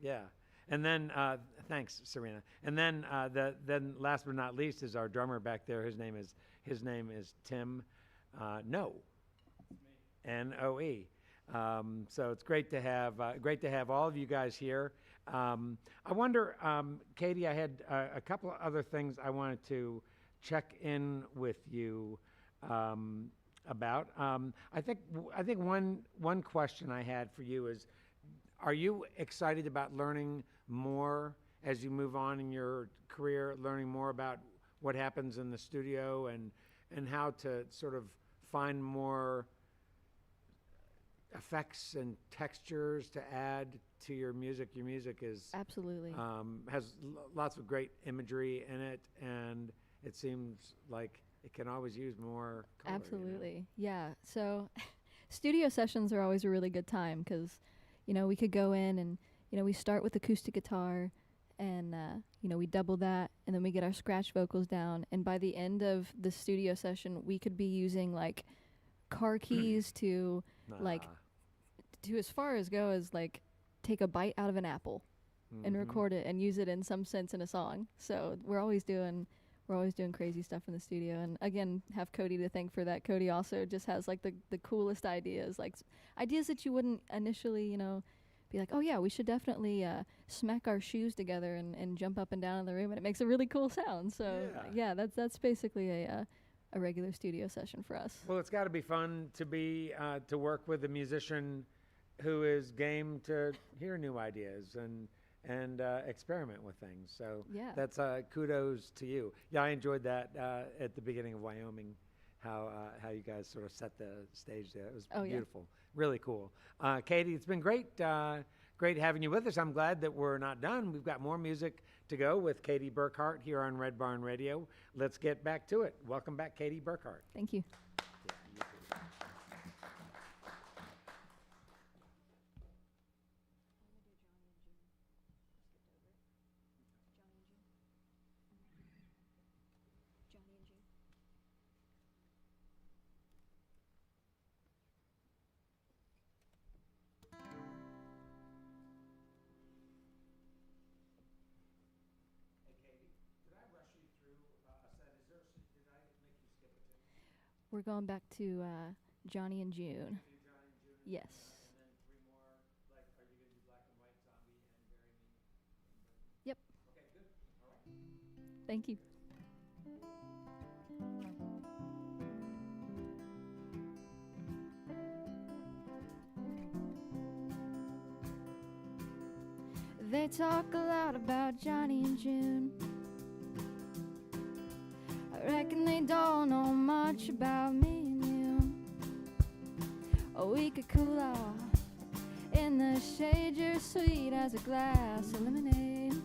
Yeah. And then, thanks, Serena. And then, then last but not least is our drummer back there. His name is Tim Noe. Noe. So it's great to have all of you guys here. I wonder, Katie, I had a couple of other things I wanted to check in with you about. I think one question I had for you is, are you excited about learning more as you move on in your career, learning more about what happens in the studio and how to sort of find more effects and textures to add to your music? Your music is Absolutely. has lots of great imagery in it, and it seems like it can always use more color. Absolutely. Yeah. So studio sessions are always a really good time because, we could go in and, we start with acoustic guitar and, we double that and then we get our scratch vocals down. And by the end of the studio session, we could be using like car keys to like, to as far as go as like take a bite out of an apple and record it and use it in some sense in a song. So we're always doing crazy stuff in the studio, and again, have Cody to thank for that. Cody also just has like the coolest ideas, like ideas that you wouldn't initially, be like, oh yeah, we should definitely smack our shoes together and jump up and down in the room, and it makes a really cool sound. So yeah, that's basically a regular studio session for us. Well, it's got to be fun to be to work with a musician who is game to hear new ideas and experiment with things. So Yeah. that's kudos to you. Yeah, I enjoyed that at the beginning of Wyoming, how you guys sort of set the stage there. It was Oh, yeah. beautiful, really cool. Katie, it's been great having you with us. I'm glad that we're not done. We've got more music to go with Katie Burkhardt here on Red Barn Radio. Let's get back to it. Welcome back, Katie Burkhardt. Thank you. We're going back to Johnny and June. Yes. Yep. Thank you. They talk a lot about Johnny and June. I reckon they don't know much about me and you. Oh, we could cool off in the shade. You're sweet as a glass of lemonade.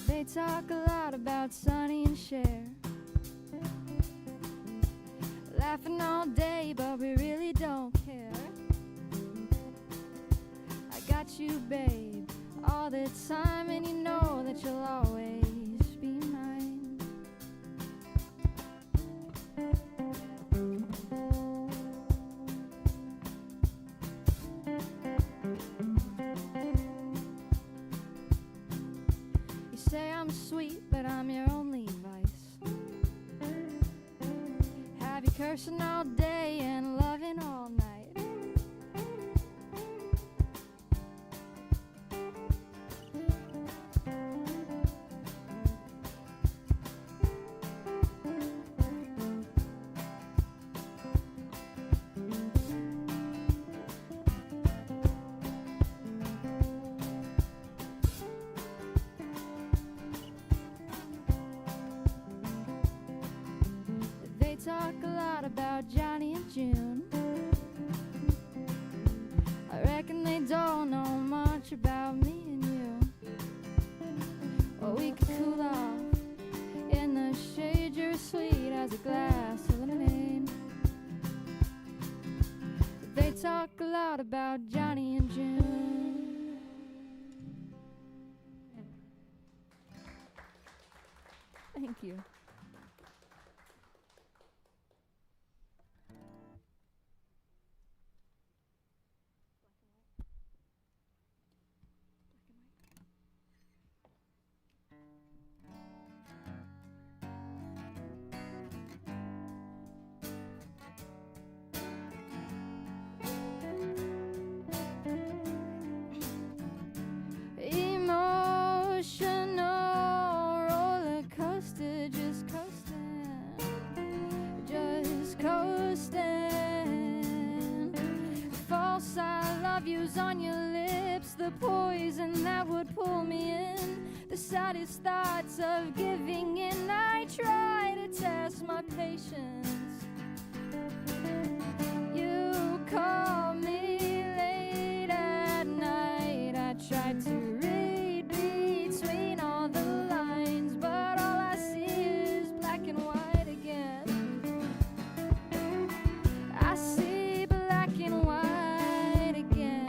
They talk a lot about Sonny and Cher, laughing all day, but we really don't care. I got you, babe, all the time, and you know that you'll always be mine. You say I'm sweet, but I'm your only vice. Have you cursing all day and loving all night? They talk a lot about Johnny and June. I reckon they don't know much about me and you. Or we could cool off in the shade. You're sweet as a glass of lemonade. They talk a lot about Johnny and June. Thank you. love you's on your lips, the poison that would pull me in, the saddest thoughts of giving in. I try to test my patience. You call me late at night. I tried to read between all the lines, but all I see is black and white again. I see black and white again.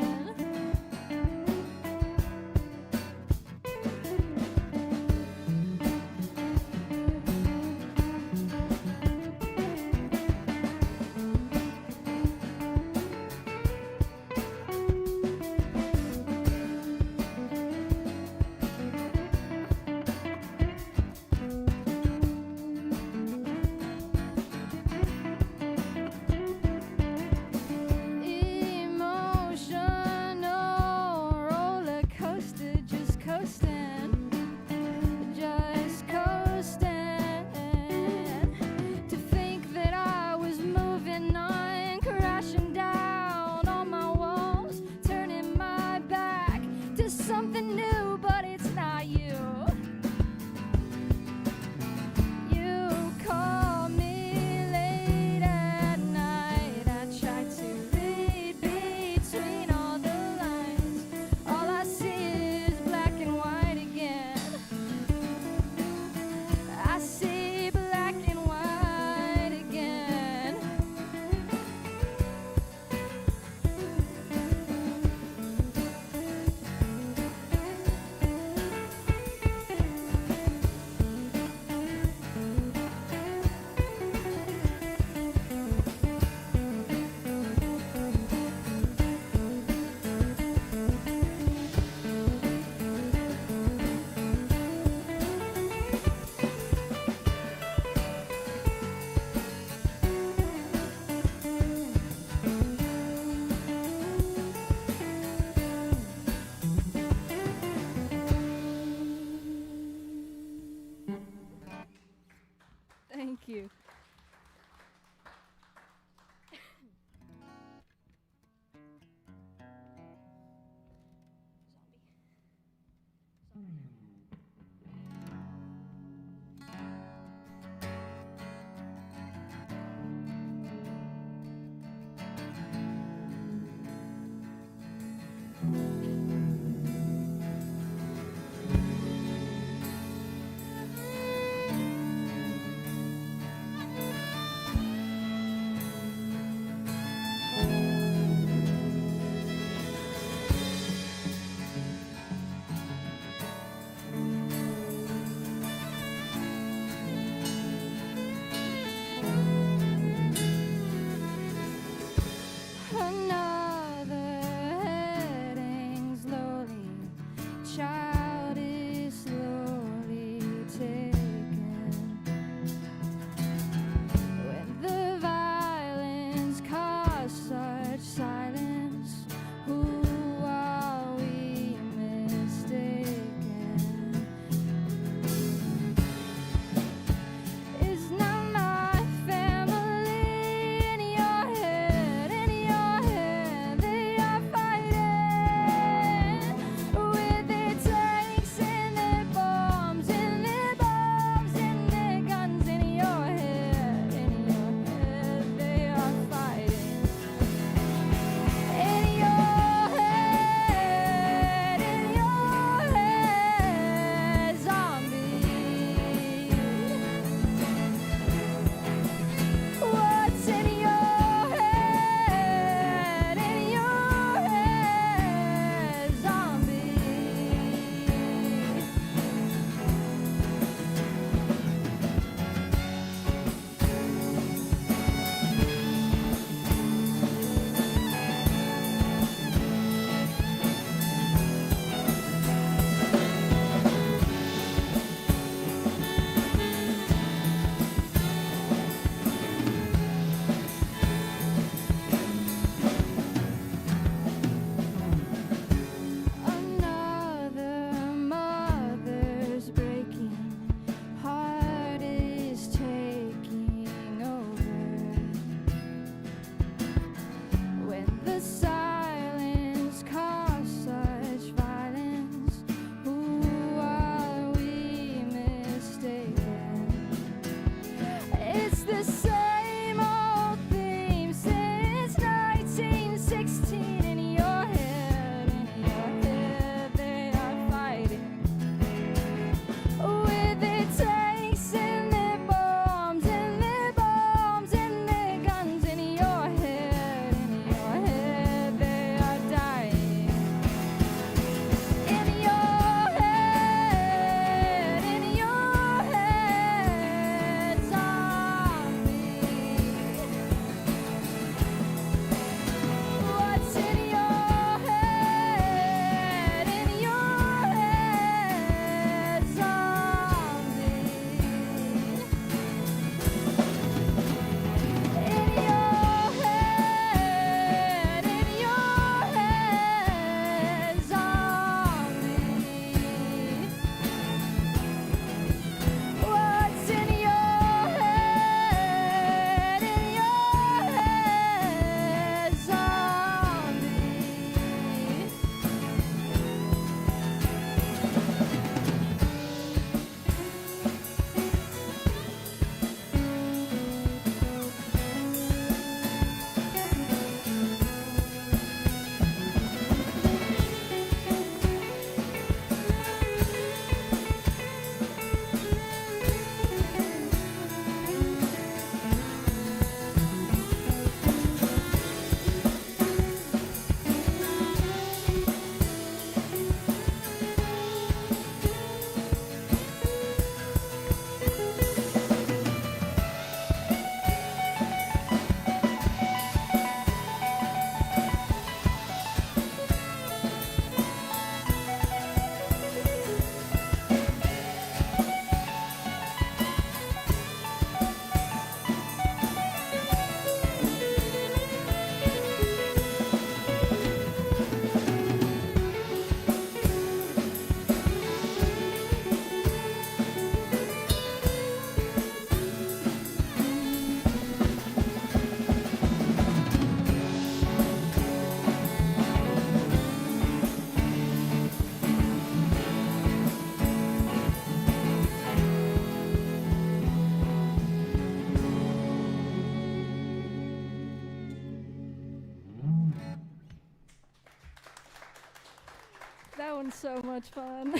one's so much fun.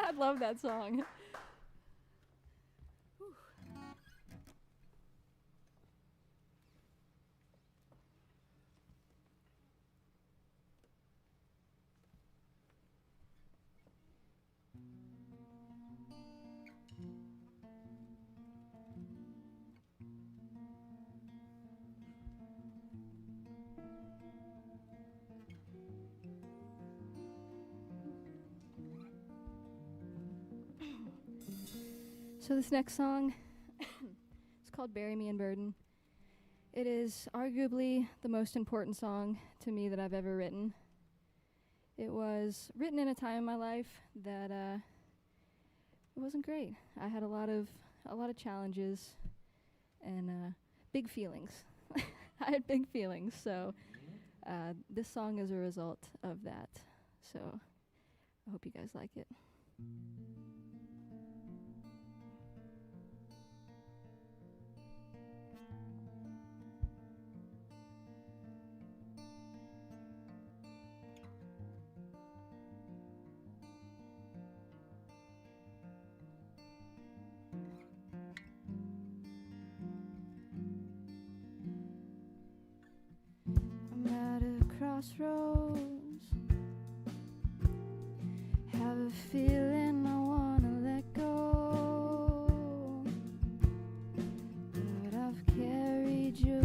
I love that song. So this next song, it's called Bury Me in Burden. It is arguably the most important song to me that I've ever written. It was written in a time in my life that it wasn't great. I had a lot of challenges and big feelings. I had big feelings, so this song is a result of that. So I hope you guys like it. Crossroads, have a feeling I wanna let go, but I've carried your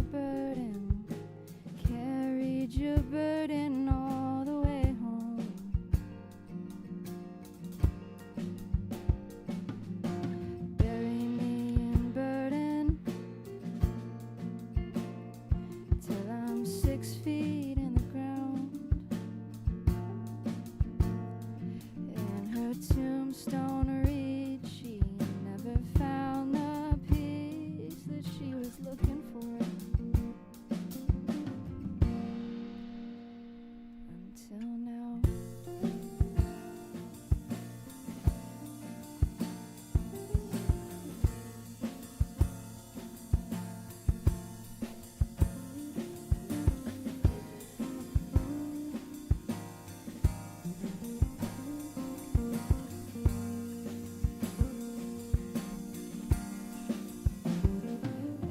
burden all the way home. Bury me in burden till I'm 6 feet in the ground, and her tombstone reads she never found the peace that she was looking for. Until now.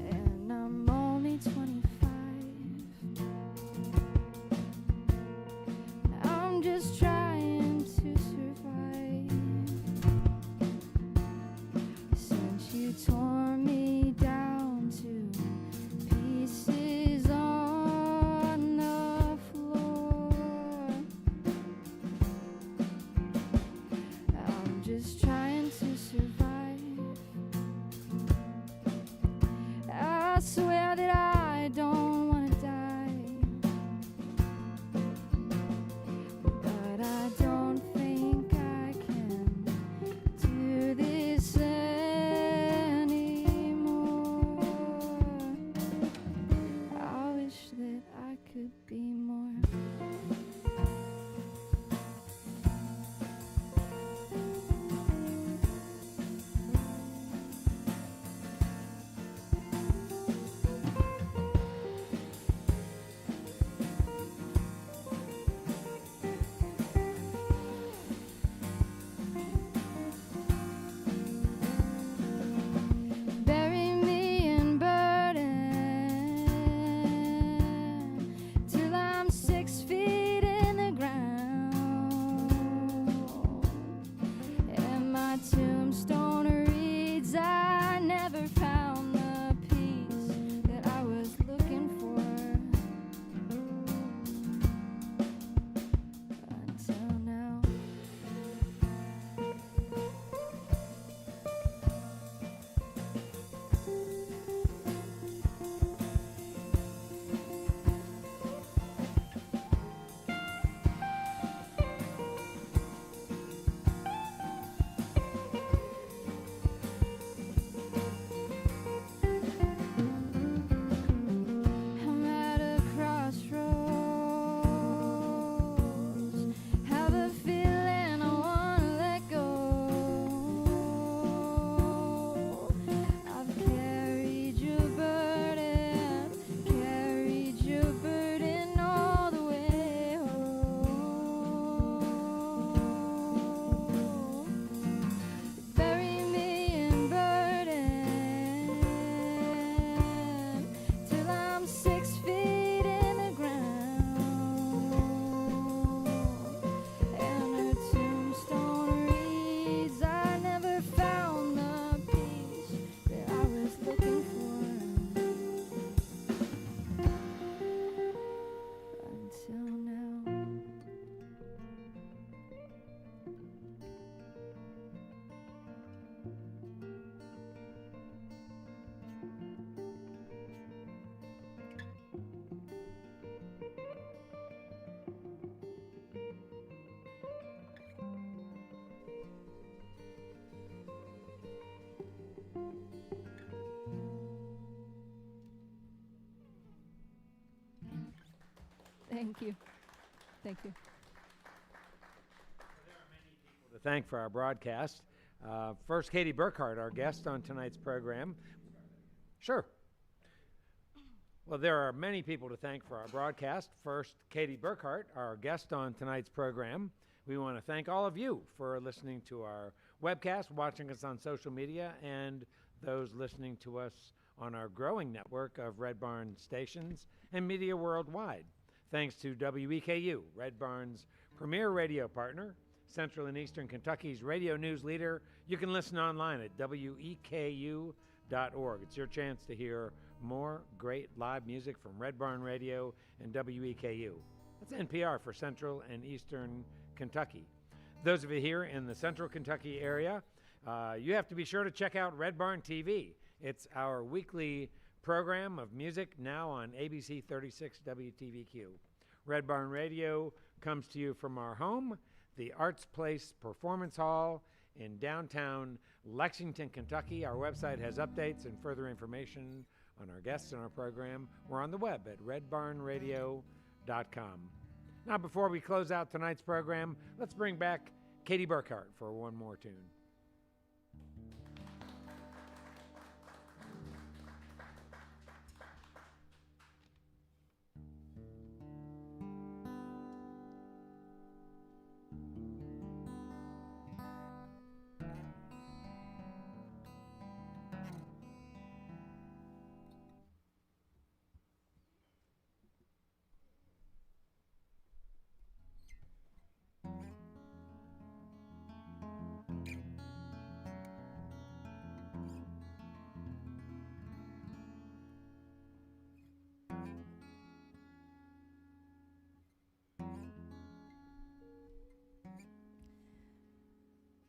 And I'm only 25. I'm just trying to survive. Since you tore me down to pieces on the floor, I'm just trying to survive. I swear that I don't wanna die, but I don't think I can do this anymore. I wish that I could be more. Thank you. Thank you. To thank for our broadcast. First, Katie Burkhardt, our guest on tonight's program. Sure. Well, there are many people to thank for our broadcast. First, Katie Burkhardt, our guest on tonight's program. We want to thank all of you for listening to our webcast, watching us on social media, and those listening to us on our growing network of Red Barn stations and media worldwide. Thanks to WEKU, Red Barn's premier radio partner, Central and Eastern Kentucky's radio news leader. You can listen online at weku.org. It's your chance to hear more great live music from Red Barn Radio and WEKU. That's NPR for Central and Eastern Kentucky. Those of you here in the Central Kentucky area, you have to be sure to check out Red Barn TV. It's our weekly program of music now on ABC 36 WTVQ. Red Barn Radio comes to you from our home, the Arts Place Performance Hall in downtown Lexington, Kentucky. Our website has updates and further information on our guests and our program. We're on the web at redbarnradio.com. Now, before we close out tonight's program, let's bring back Katie Burkhardt for one more tune.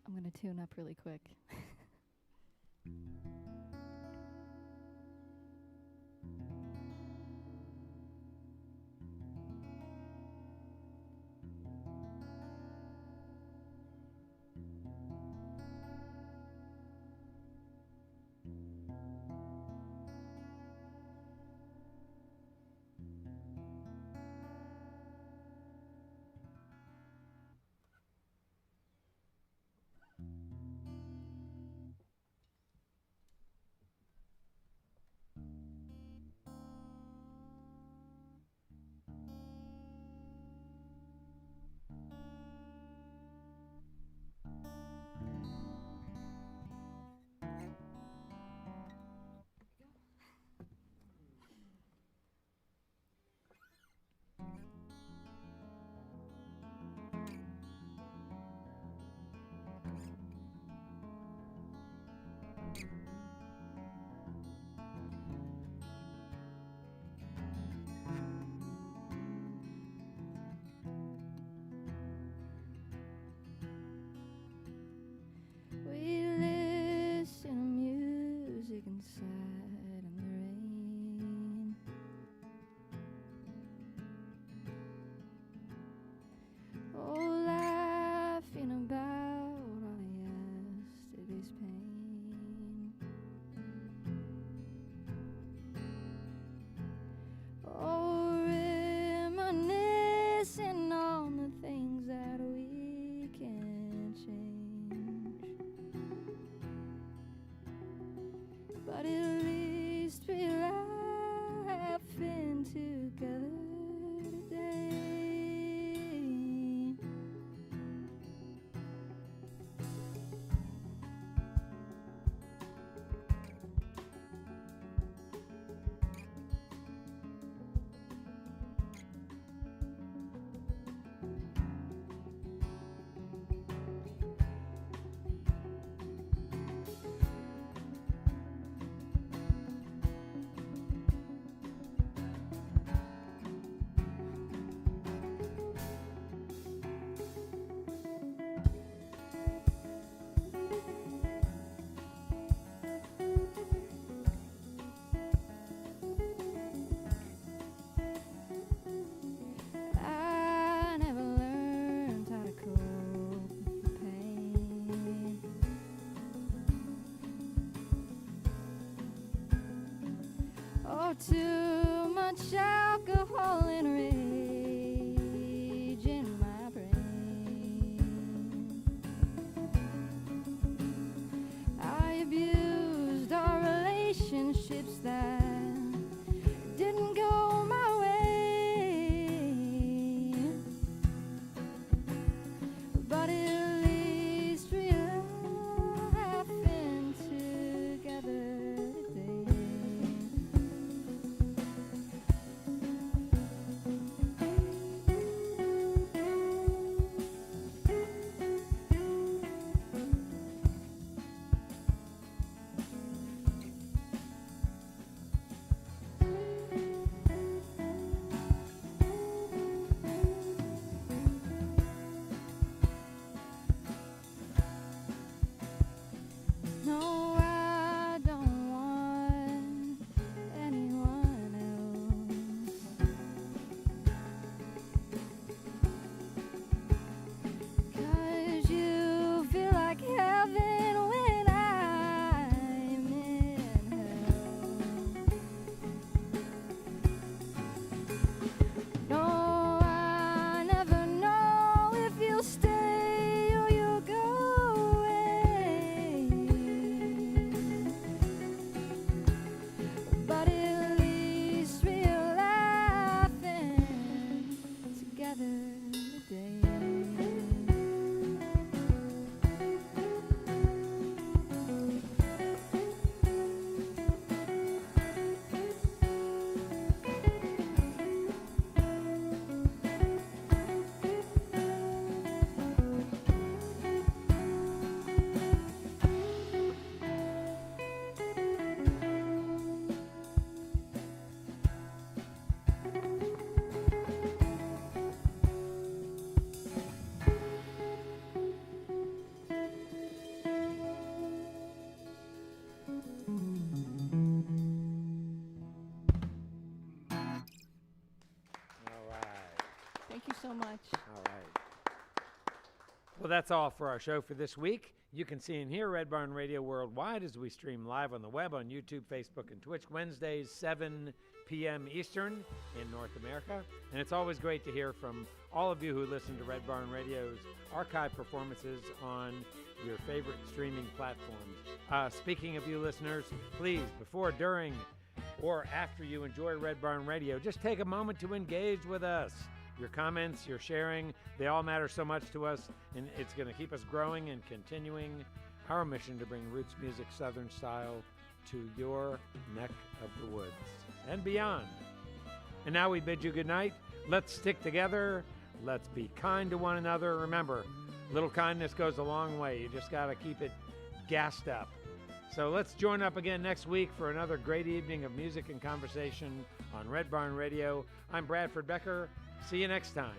I'm going to tune up really quick. We listen to music inside in the rain. Oh, laughing about all yesterday's pain. Oh, reminiscing on the things that we can't change. But at least we're laughing together today. I never learned how to cope with pain. Oh, too much alcohol and rage. Thank you so much. All right. Well, that's all for our show for this week. You can see and hear Red Barn Radio worldwide as we stream live on the web on YouTube, Facebook, and Twitch Wednesdays, 7 p.m. Eastern in North America. And it's always great to hear from all of you who listen to Red Barn Radio's archive performances on your favorite streaming platforms. Speaking of you listeners, please, before, during, or after you enjoy Red Barn Radio, just take a moment to engage with us. Your comments, your sharing, they all matter so much to us, and it's going to keep us growing and continuing our mission to bring roots music Southern style to your neck of the woods and beyond. And now we bid you good night. Let's stick together. Let's be kind to one another. Remember, little kindness goes a long way. You just got to keep it gassed up. So let's join up again next week for another great evening of music and conversation on Red Barn Radio. I'm Bradford Becker. See you next time.